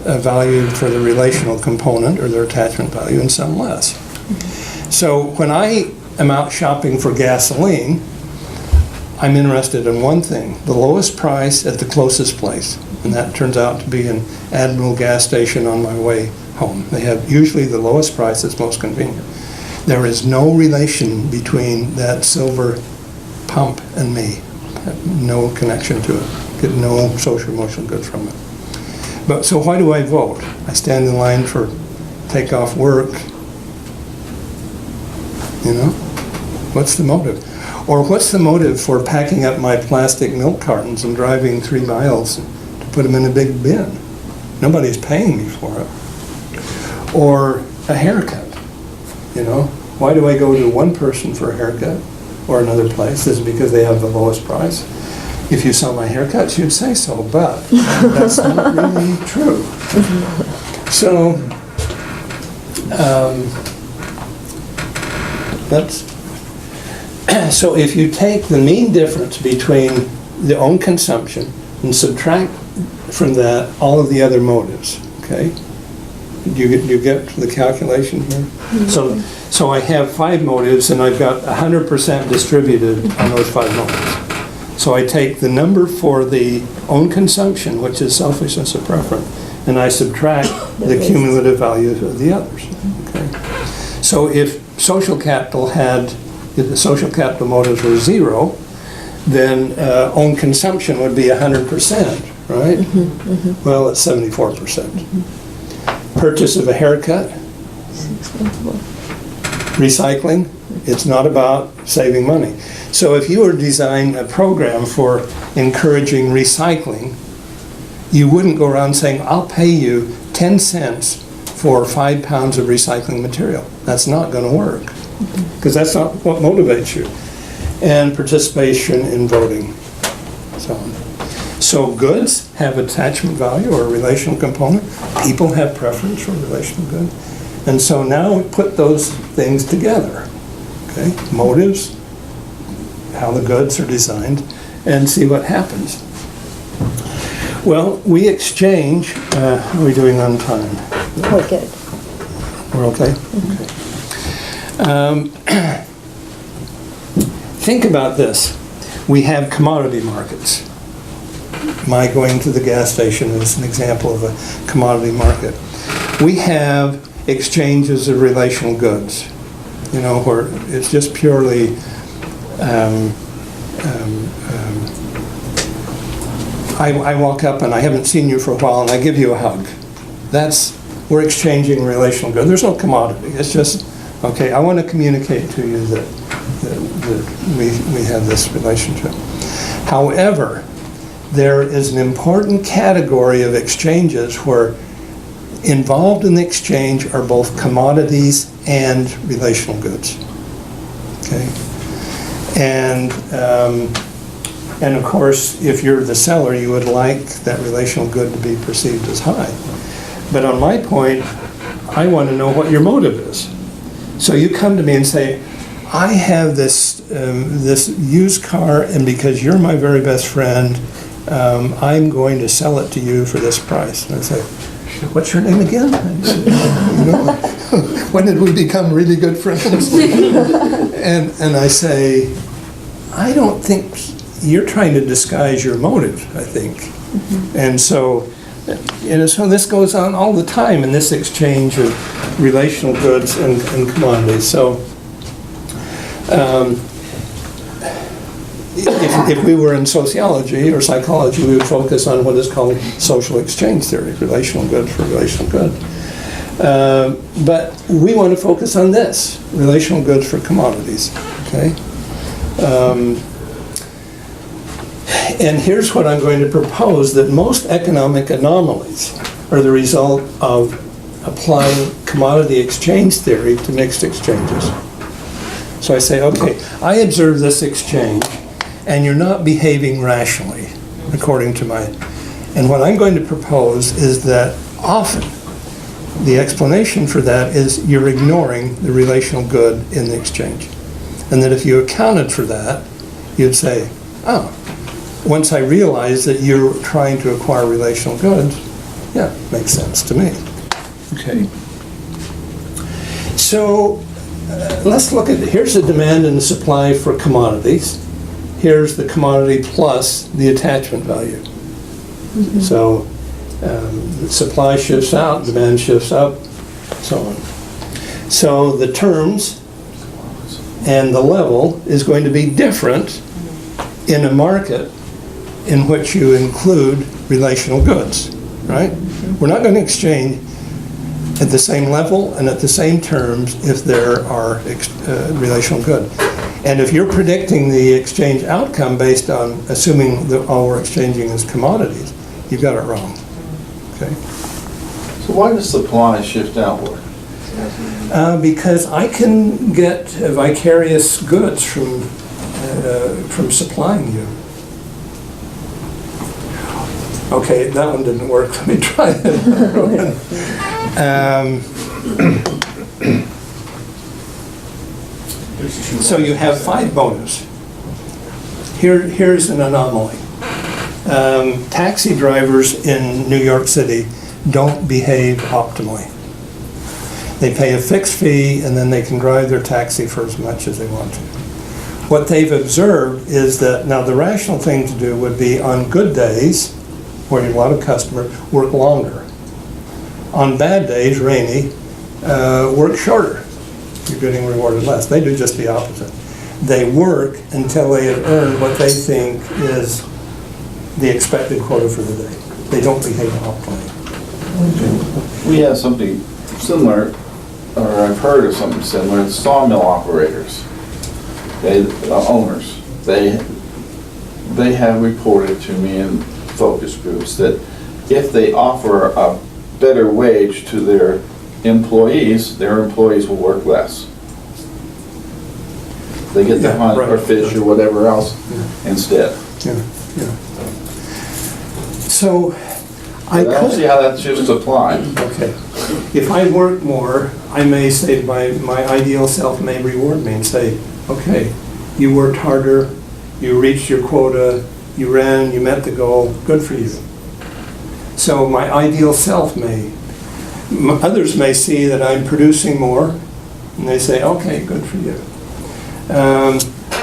valued for the relational component or their attachment value, and some less. So when I am out shopping for gasoline, I'm interested in one thing, the lowest price at the closest place, and that turns out to be an Admiral gas station on my way home. They have usually the lowest price that's most convenient. There is no relation between that silver pump and me. No connection to it. Get no social emotional good from it. But so why do I vote? I stand in line for take off work. You know? What's the motive? Or what's the motive for packing up my plastic milk cartons and driving 3 miles to put them in a big bin? Nobody's paying me for it. Or a haircut. You know? Why do I go to one person for a haircut or another place? Is it because they have the lowest price? If you saw my haircuts, you'd say so, but that's not really true. So, so if you take the mean difference between the own consumption and subtract from that all of the other motives, okay? Do you get the calculation here? Mm-hmm. So I have 5 motives, and I've got 100% distributed on those 5 motives. So I take the number for the own consumption, which is selfishness of preference, and I subtract the cumulative value of the others. Okay. So if the social capital motives were 0, then own consumption would be 100%, right? Well, it's 74%. Purchase of a haircut, recycling, it's not about saving money. So if you were to design a program for encouraging recycling, you wouldn't go around saying, I'll pay you 10 cents for 5 pounds of recycling material. That's not going to work, because that's not what motivates you. And participation in voting, so on. So goods have attachment value or a relational component. People have preference for relational good. And so now we put those things together, okay? Motives, how the goods are designed, and see what happens. Well, we exchange, how are we doing on time? We're good. We're okay? Okay. Think about this. We have commodity markets. My going to the gas station is an example of a commodity market. We have exchanges of relational goods, you know, where it's just purely I walk up and I haven't seen you for a while and I give you a hug. We're exchanging relational goods. There's no commodity. It's just, okay, I want to communicate to you that we have this relationship. However, there is an important category of exchanges where involved in the exchange are both commodities and relational goods. Okay? And of course, if you're the seller, you would like that relational good to be perceived as high. But on my point, I want to know what your motive is. So you come to me and say, I have this used car, and because you're my very best friend, I'm going to sell it to you for this price. And I say, what's your name again? You know, when did we become really good friends? And I say, I don't think you're trying to disguise your motive, I think. And so, so this goes on all the time in this exchange of relational goods and commodities. So if we were in sociology or psychology, we would focus on what is called social exchange theory, relational good for relational good. But we want to focus on this, relational goods for commodities, okay? And here's what I'm going to propose, that most economic anomalies are the result of applying commodity exchange theory to mixed exchanges. So I say, okay, I observe this exchange, and you're not behaving rationally, according to and what I'm going to propose is that often the explanation for that is you're ignoring the relational good in the exchange. And that if you accounted for that, you'd say, oh, once I realize that you're trying to acquire relational goods, yeah, makes sense to me. Okay. So let's look at, here's the demand and the supply for commodities. Here's the commodity plus the attachment value. So the supply shifts out, demand shifts up, so on. So the terms and the level is going to be different in a market in which you include relational goods, right? We're not going to exchange at the same level and at the same terms if there are relational goods. And if you're predicting the exchange outcome based on assuming that all we're exchanging is commodities, you've got it wrong, okay? So why does supply shift outward? Because I can get vicarious goods from supplying you. Okay, that one didn't work. Let me try another one. So you have 5 motives. Here's an anomaly. Taxi drivers in New York City don't behave optimally. They pay a fixed fee and then they can drive their taxi for as much as they want to. what they've observed is that, now the rational thing to do would be on good days, where you have a lot of customers, work longer. On bad days, rainy, work shorter. You're getting rewarded less. They do just the opposite. They work until they have earned what they think is the expected quota for the day. They don't behave optimally. We have something similar, or I've heard of something similar, it's sawmill operators. Owners, they have reported to me in focus groups that if they offer a better wage to their employees will work less. They get to hunt or fish or whatever else instead. Yeah. So I don't see how that's just applied. Okay. If I work more, I may say my ideal self may reward me and say, okay, you worked harder, you reached your quota, you ran, you met the goal, good for you. So my ideal self others may see that I'm producing more, and they say, okay, good for you.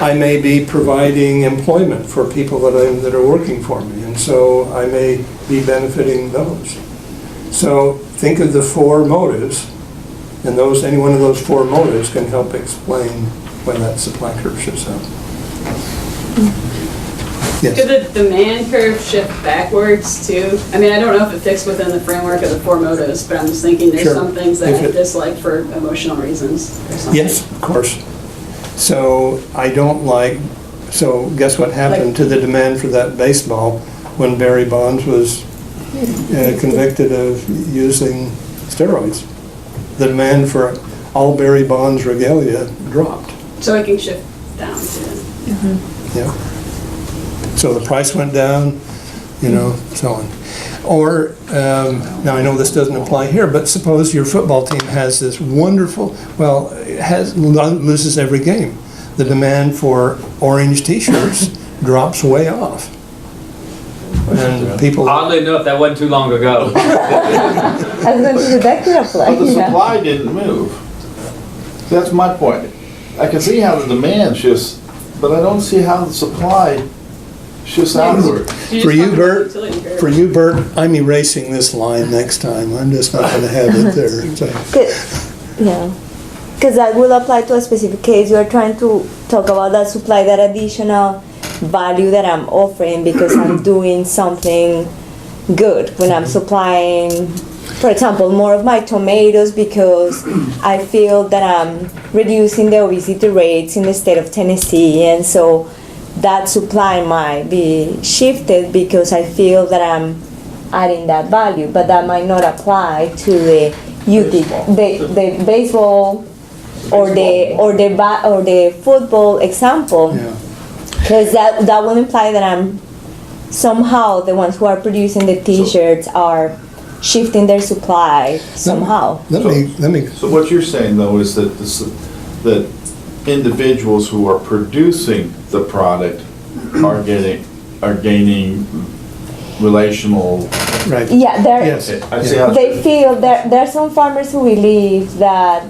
I may be providing employment for people that are working for me, and so I may be benefiting those. So think of the four motives, and any one of those four motives can help explain when that supply curve shifts up. Yes. Could the demand curve shift backwards too? I mean, I don't know if it fits within the framework of the four motives, but I'm just thinking there's some things that I dislike for emotional reasons or something. Yes, of course. So guess what happened to the demand for that baseball when Barry Bonds was convicted of using steroids? The demand for all Barry Bonds regalia dropped. So it can shift down too. Yeah. So the price went down, so on. Or, now I know this doesn't apply here, but suppose your football team has this wonderful, loses every game. The demand for orange t-shirts drops way off. And people... Oddly enough, that wasn't too long ago. I was going to do that could apply. But the supply didn't move. That's my point. I can see how the demand shifts, but I don't see how the supply shifts outward. For you, Bert, I'm erasing this line next time. I'm just not going to have it there. So. Yeah, because that will apply to a specific case. You are trying to talk about that supply, that additional value that I'm offering because I'm doing something good when I'm supplying, for example, more of my tomatoes because I feel that I'm reducing the obesity rates in the state of Tennessee, and so that supply might be shifted because I feel that I'm adding that value, but that might not apply to the baseball or the football example, because that will imply that I'm somehow the ones who are producing the T-shirts are shifting their supply somehow. Let me. So what you're saying though is that that individuals who are producing the product are gaining relational. Right. Yeah, Yes. I see how they feel there are some farmers who believe that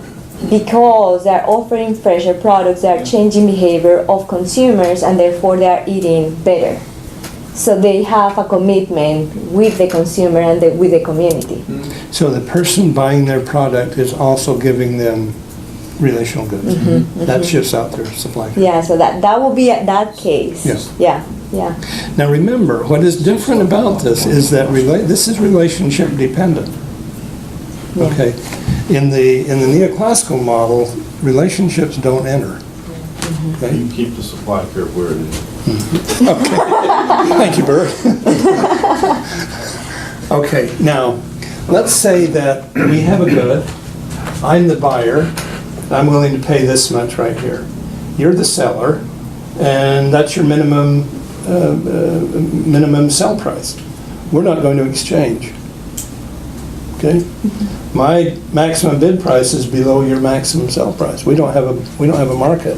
because they're offering fresher products, they're changing behavior of consumers and therefore they are eating better. So they have a commitment with the consumer and with the community. So the person buying their product is also giving them relational goods. That shifts out their supply. Yeah, so that will be that case. Yes. Yeah. Now remember, what is different about this is that this is relationship dependent. Yeah. Okay. In the neoclassical model, relationships don't enter. Okay. you keep the supply curve where it is. Okay. Thank you, Bert. Okay, now, let's say that we have a good, I'm the buyer, I'm willing to pay this much right here. You're the seller, and that's your minimum sell price. We're not going to exchange. Okay? My maximum bid price is below your maximum sell price. We don't have a market.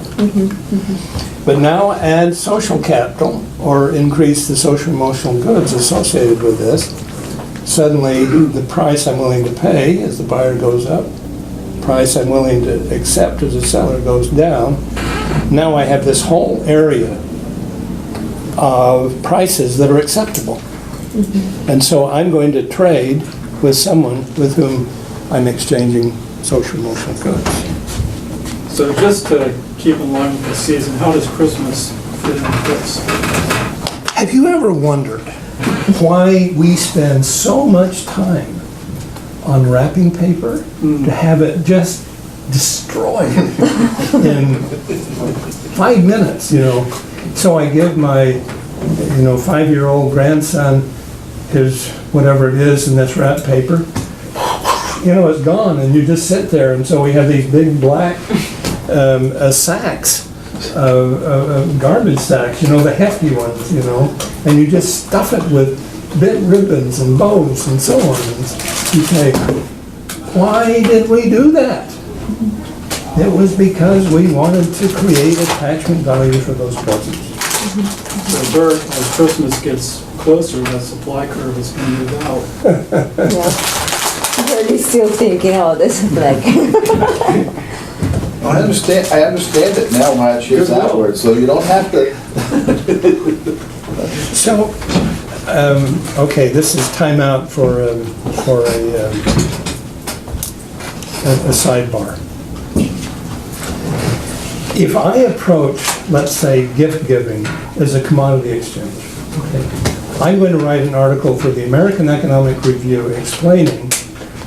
But now add social capital or increase the social emotional goods associated with this. Suddenly the price I'm willing to pay as the buyer goes up, price I'm willing to accept as a seller goes down, now I have this whole area of prices that are acceptable. And so I'm going to trade with someone with whom I'm exchanging social emotional goods. So just to keep in line with the season, how does Christmas fit into this? Have you ever wondered why we spend so much time on wrapping paper to have it just destroyed in 5 minutes, you know? So I give my, 5-year-old grandson his whatever it is in this wrap paper. It's gone, and you just sit there. And so we have these big black sacks, garbage sacks, the hefty ones, and you just stuff it with bit ribbons and bows and so on. And you say, why did we do that? It was because we wanted to create attachment value for those presents. So Bert, as Christmas gets closer, that supply curve is going to move out. Yeah. Really still thinking all this, like. I understand it now when it shifts outward, so you don't have to. So, okay, this is time out for a sidebar. If I approach, let's say, gift giving as a commodity exchange, okay, I'm going to write an article for the American Economic Review explaining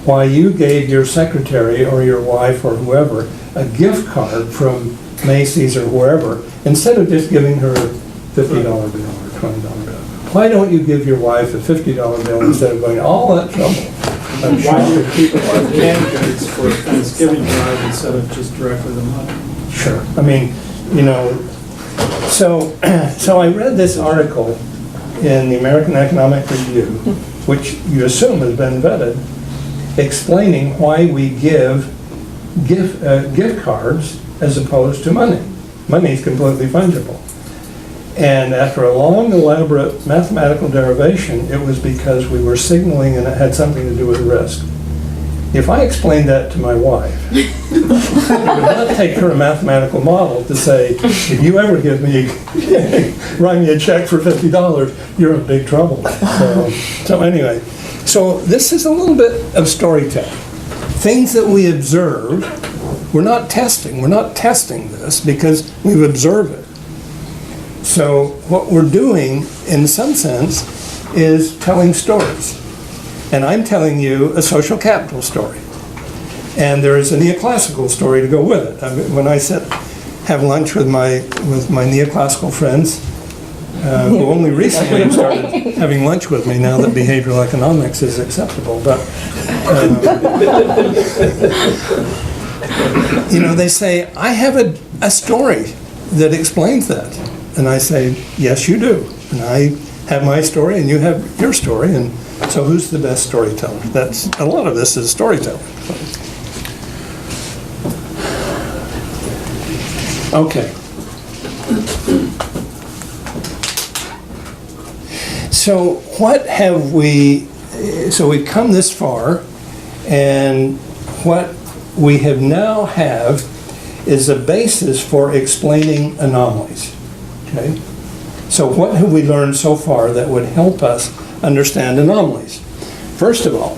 why you gave your secretary or your wife or whoever a gift card from Macy's or wherever, instead of just giving her a $50 bill or $20 bill. Why don't you give your wife a $50 bill instead of going to all that trouble? Why do you keep it for canned goods for Thanksgiving drive instead of just directly the money? Sure. I mean, so I read this article in the American Economic Review, which you assume has been vetted, explaining why we give gift cards as opposed to money. Money is completely fungible. And after a long, elaborate mathematical derivation, it was because we were signaling and it had something to do with risk. If I explained that to my wife, it would not take her a mathematical model to say, if you ever write me a check for $50, you're in big trouble. So anyway, so this is a little bit of storytelling. Things that we observe, we're not testing. We're not testing this because we've observed it. So what we're doing, in some sense, is telling stories. And I'm telling you a social capital story. And there is a neoclassical story to go with it. I mean, when I have lunch with my neoclassical friends, who only recently started having lunch with me now that behavioral economics is acceptable. But, they say, I have a story that explains that. And I say, yes, you do. And I have my story and you have your story. And so who's the best storyteller? That's a lot of this is storytelling. Okay. So what have we, so we've come this far, and what we have now have is a basis for explaining anomalies. Okay? So what have we learned so far that would help us understand anomalies? First of all,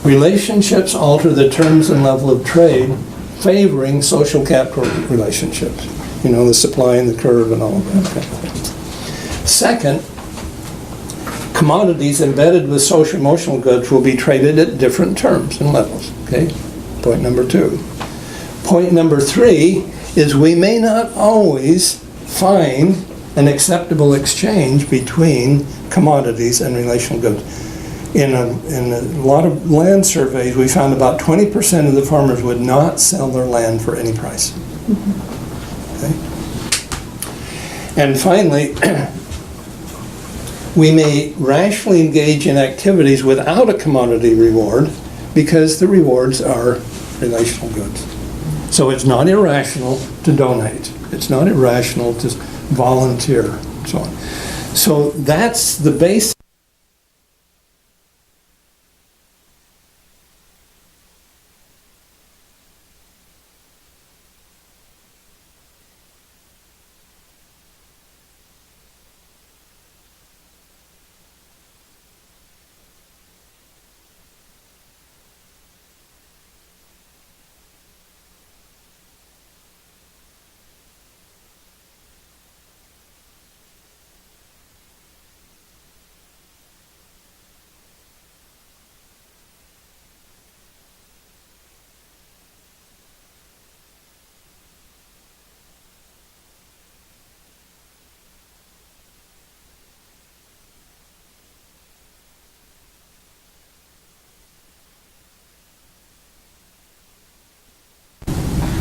relationships alter the terms and level of trade, favoring social capital relationships. The supply and the curve and all of that kind of thing. Second, commodities embedded with social emotional goods will be traded at different terms and levels. Okay? Point number 2. Point number 3 is we may not always find an acceptable exchange between commodities and relational goods. In a lot of land surveys, we found about 20% of the farmers would not sell their land for any price. Okay? And finally, we may rationally engage in activities without a commodity reward because the rewards are relational goods. So it's not irrational to donate. It's not irrational to volunteer, and so on. So that's the basic.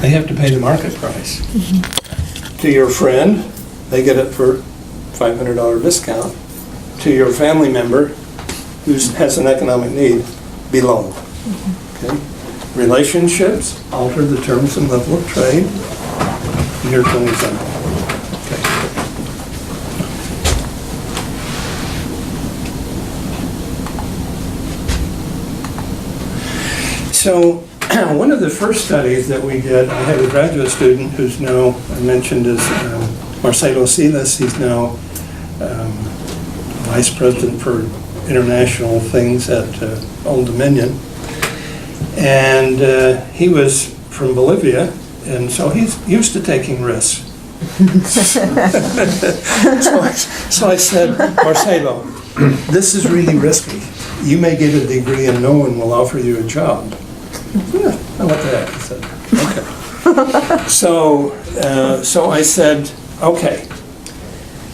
they have to pay the market price. To your friend, they get it for $500 discount. To your family member who has an economic need, below. Okay? Relationships alter the terms and level of trade. Here's an example. Okay. So one of the first studies that we did, I had a graduate student who's now, I mentioned, is Marcelo Silas. He's now Vice President for International Things at Old Dominion. And he was from Bolivia, and so he's used to taking risks. So I said, Marcelo, this is really risky. You may get a degree and no one will offer you a job. Yeah, what the heck? I said, okay. So I said, okay,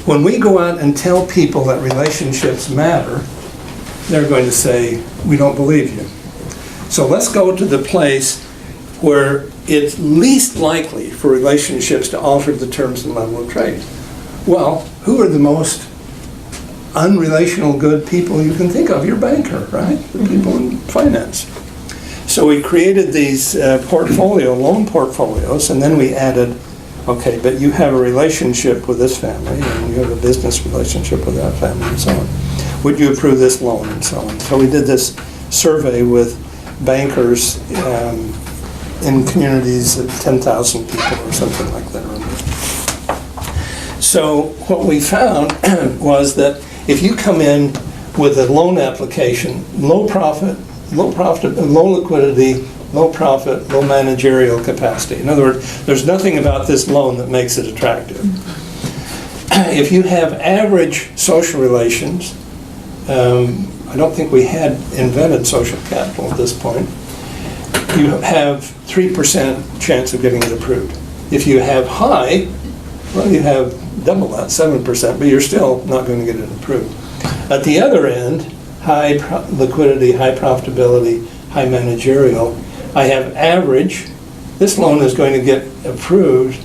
when we go out and tell people that relationships matter, they're going to say, we don't believe you. So let's go to the place where it's least likely for relationships to alter the terms and level of trade. Well, who are the most unrelational good people you can think of? Your banker, right? The people in finance. So we created these loan portfolios, and then we added, okay, but you have a relationship with this family, and you have a business relationship with that family, and so on. Would you approve this loan, and so on? So we did this survey with bankers in communities of 10,000 people or something like that. So what we found was that if you come in with a loan application, low liquidity, low profit, low managerial capacity. In other words, there's nothing about this loan that makes it attractive. If you have average social relations, I don't think we had invented social capital at this point, you have 3% chance of getting it approved. If you have high, well, you have double that, 7%, but you're still not going to get it approved. At the other end, high liquidity, high profitability, high managerial, I have average. This loan is going to get approved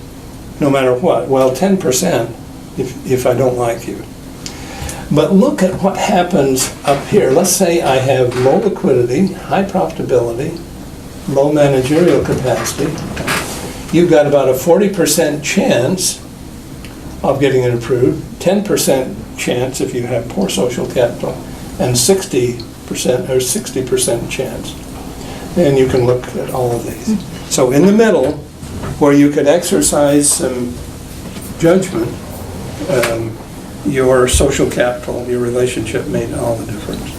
no matter what. Well, 10% if I don't like you. But look at what happens up here. Let's say I have low liquidity, high profitability, low managerial capacity. You've got about a 40% chance of getting it approved, 10% chance if you have poor social capital, and 60% chance. And you can look at all of these. So in the middle, where you could exercise some judgment, your social capital, your relationship made all the difference.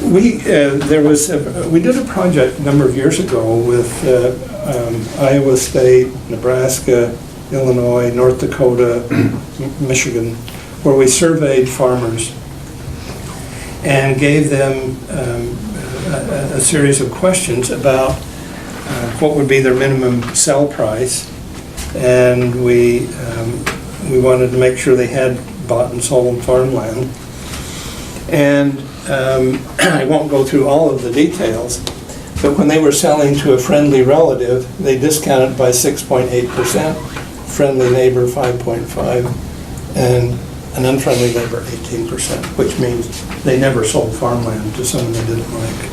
We did a project a number of years ago with Iowa State, Nebraska, Illinois, North Dakota, Michigan, where we surveyed farmers and gave them a series of questions about what would be their minimum sell price, and we wanted to make sure they had bought and sold farmland. And I won't go through all of the details, but when they were selling to a friendly relative, they discounted by 6.8%, friendly neighbor 5.5%, and an unfriendly neighbor 18%, which means they never sold farmland to someone they didn't like.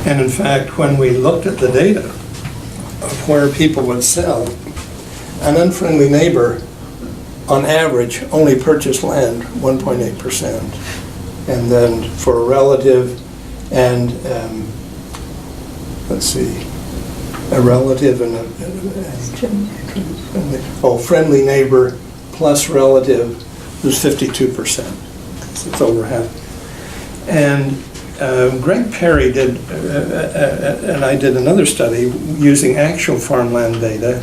And in fact, when we looked at the data of where people would sell, an unfriendly neighbor, on average, only purchased land 1.8%. And then for a relative and, let's see, a relative and friendly neighbor plus relative was 52%. It's over half. And Greg Perry did, and I did another study using actual farmland data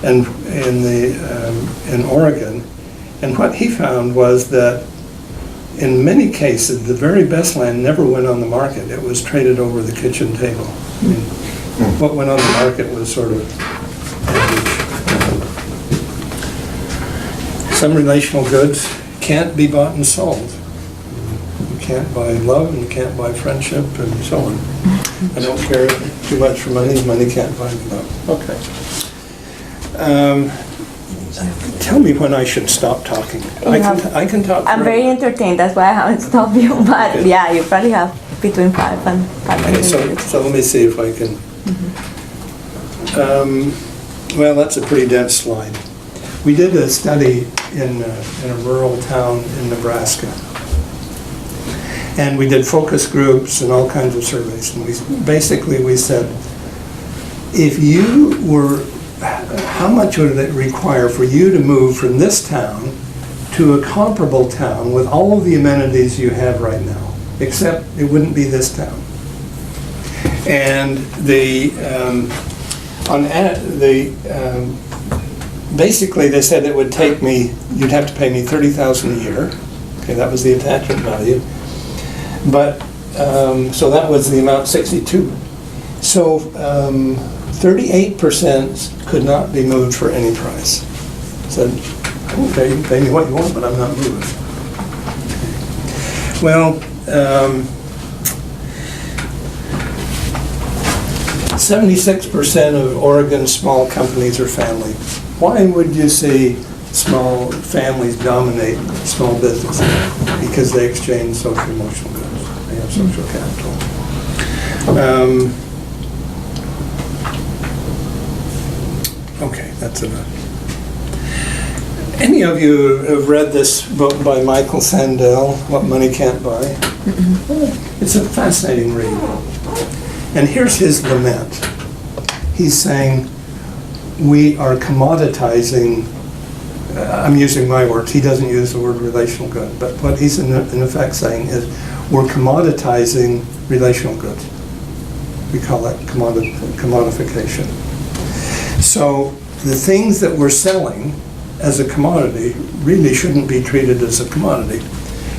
and in Oregon, and what he found was that in many cases the very best land never went on the market. It was traded over the kitchen table. I mean, what went on the market was sort of average. Some relational goods can't be bought and sold. You can't buy love and you can't buy friendship and so on. I don't care too much for money. Money can't buy me love. Okay. Tell me when I should stop talking. I can talk. I'm very entertained, that's why I haven't stopped you, but Okay. yeah, you probably have between 5 and 5 Okay, minutes. so let me see if I can. Well, that's a pretty dense slide. We did a study in a rural town in Nebraska. And we did focus groups and all kinds of surveys. And we said, if you were, how much would it require for you to move from this town to a comparable town with all of the amenities you have right now, except it wouldn't be this town? And basically they said it would take me, you'd have to pay me $30,000 a year. Okay, that was the attachment value. But, so that was the amount, 62. So 38% could not be moved for any price. Said, okay, you can pay me what you want, but I'm not moving. Well, 76% of Oregon's small companies are family. Why would you see small families dominate small businesses? Because they exchange social emotional goods. They have social capital. Okay, that's enough. Any of you have read this book by Michael Sandel, What Money Can't Buy? It's a fascinating read. And here's his lament. He's saying, we are commoditizing, I'm using my words, he doesn't use the word relational good, but what he's in effect saying is, we're commoditizing relational goods. We call that commodification. So the things that we're selling as a commodity really shouldn't be treated as a commodity.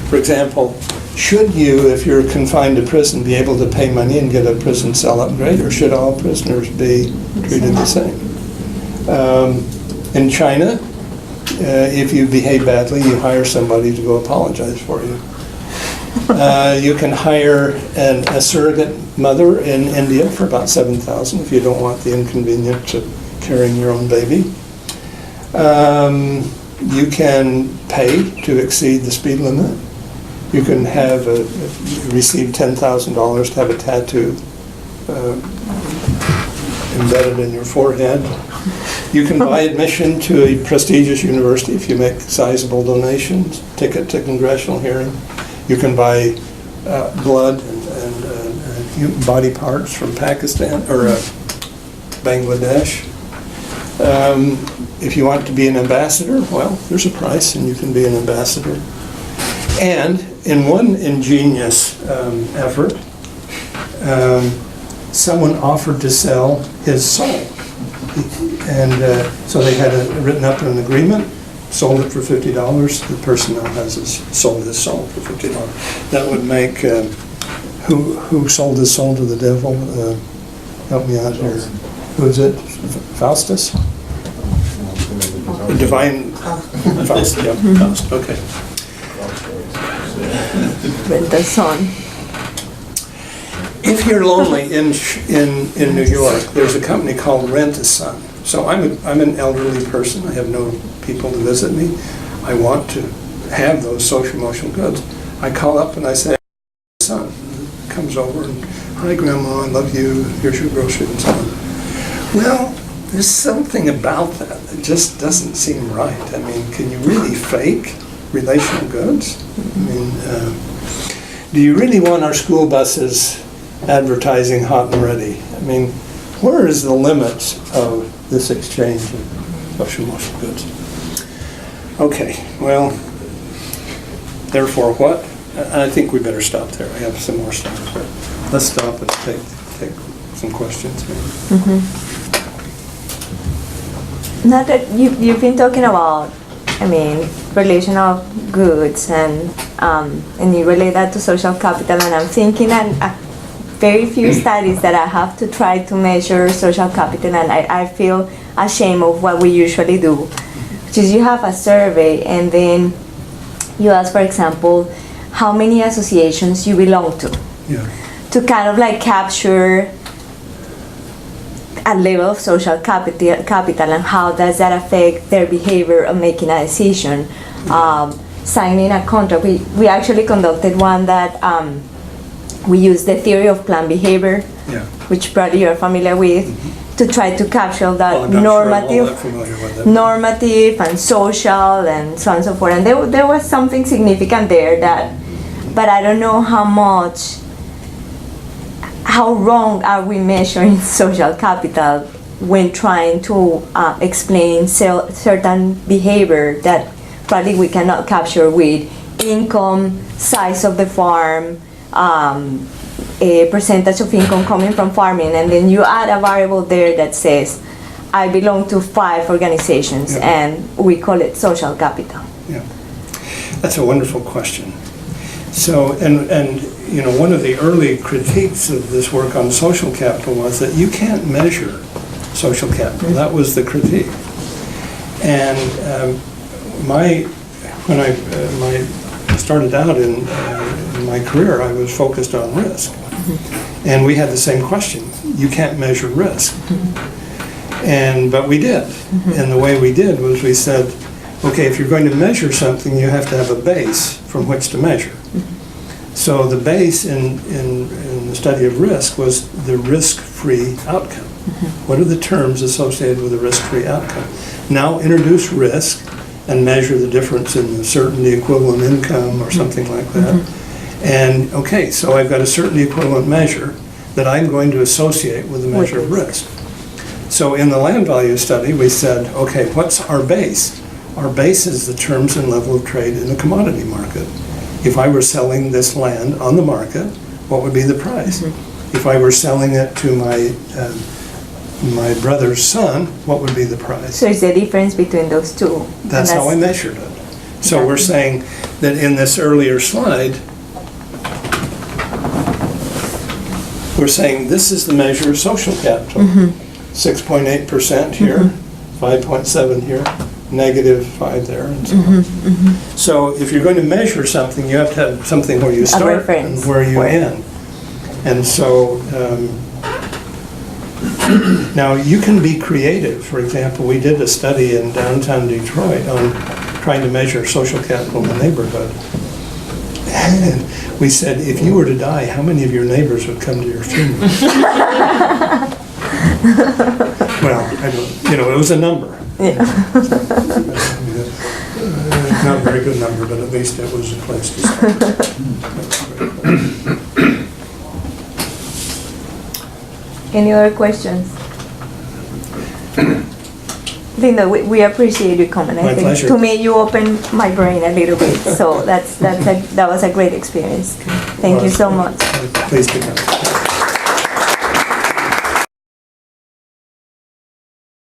For example, should you, if you're confined to prison, be able to pay money and get a prison cell upgrade, or should all prisoners be treated the same? In China, if you behave badly, you hire somebody to go apologize for you. You can hire a surrogate mother in India for about $7,000 if you don't want the inconvenience of carrying your own baby. You can pay to exceed the speed limit. You can have receive $10,000 to have a tattoo embedded in your forehead. You can buy admission to a prestigious university if you make sizable donations, ticket to congressional hearing. You can buy blood and body parts from Pakistan or Bangladesh. If you want to be an ambassador, well, there's a price and you can be an ambassador. And in one ingenious effort, someone offered to sell his soul. And so they had written up an agreement, sold it for $50. The person now sold his soul for $50. That would make, who sold his soul to the devil? Help me out here. Who is it? Faustus? Divine Faust, yeah, Faust, okay. With the sun. If you're lonely in New York, there's a company called Rent-A-Sun. So I'm an elderly person. I have no people to visit me. I want to have those social emotional goods. I call up and I say, son comes over and, hi grandma, I love you, here's your groceries and so on. Well, there's something about that just doesn't seem right. I mean, can you really fake relational goods? I mean, do you really want our school buses advertising hot and ready? I mean, where is the limits of this exchange of social emotional goods? Okay, well, therefore what? I think we better stop there. I have some more stuff, but let's stop and take some questions maybe. Now that you've been talking about, I mean, relational goods and you relate that to social capital, and I'm thinking that very few studies that I have to try to measure social capital, and I feel ashamed of what we usually do, which is you have a survey and then you ask, for example, how many associations you belong to. Yeah. to kind of like capture a level of social capital and how does that affect their behavior of making a decision. Signing a contract, we actually conducted one that we used the theory of planned behavior, Yeah. which probably you're familiar with, to try to capture that Well, I'm not sure I'm all normative, that familiar with it. normative and social and so on and so forth. And there was something significant there that, but I don't know how wrong are we measuring social capital when trying to explain certain behavior that probably we cannot capture with income, size of the farm, a percentage of income coming from farming, and then you add a variable there that says, I belong to 5 organizations, Yeah. and we call it social capital. Yeah, that's a wonderful question. So, and you know, one of the early critiques of this work on social capital was that you can't measure social capital. That was the critique. And when I started out in my career, I was focused on risk. And we had the same question. You can't measure risk. But we did. And the way we did was we said, okay, if you're going to measure something, you have to have a base from which to measure. So the base in the study of risk was the risk-free outcome. What are the terms associated with a risk-free outcome? Now introduce risk and measure the difference in the certainty equivalent income or something like that. And okay, so I've got a certainty equivalent measure that I'm going to associate with the measure of risk. So in the land value study, we said, okay, what's our base? Our base is the terms and level of trade in the commodity market. If I were selling this land on the market, what would be the price? If I were selling it to my brother's son, what would be the price? So it's the difference between those two. That's how I measured it. So we're saying that in this earlier slide, we're saying this is the measure of social capital. 6.8% here, 5.7 here, -5 there, and so on. So if you're going to measure something, you have to have something where you start and where you end. And so now you can be creative. For example, we did a study in downtown Detroit on trying to measure social capital in the neighborhood. And we said, if you were to die, how many of your neighbors would come to your funeral? Well, I don't, it was a number. Yeah. Not a very good number, but at least it was a place to start. Any other questions? Linda, we appreciate you coming. My pleasure. To me, you opened my brain a little bit, so that was a great experience. Thank you so much. Please be kind.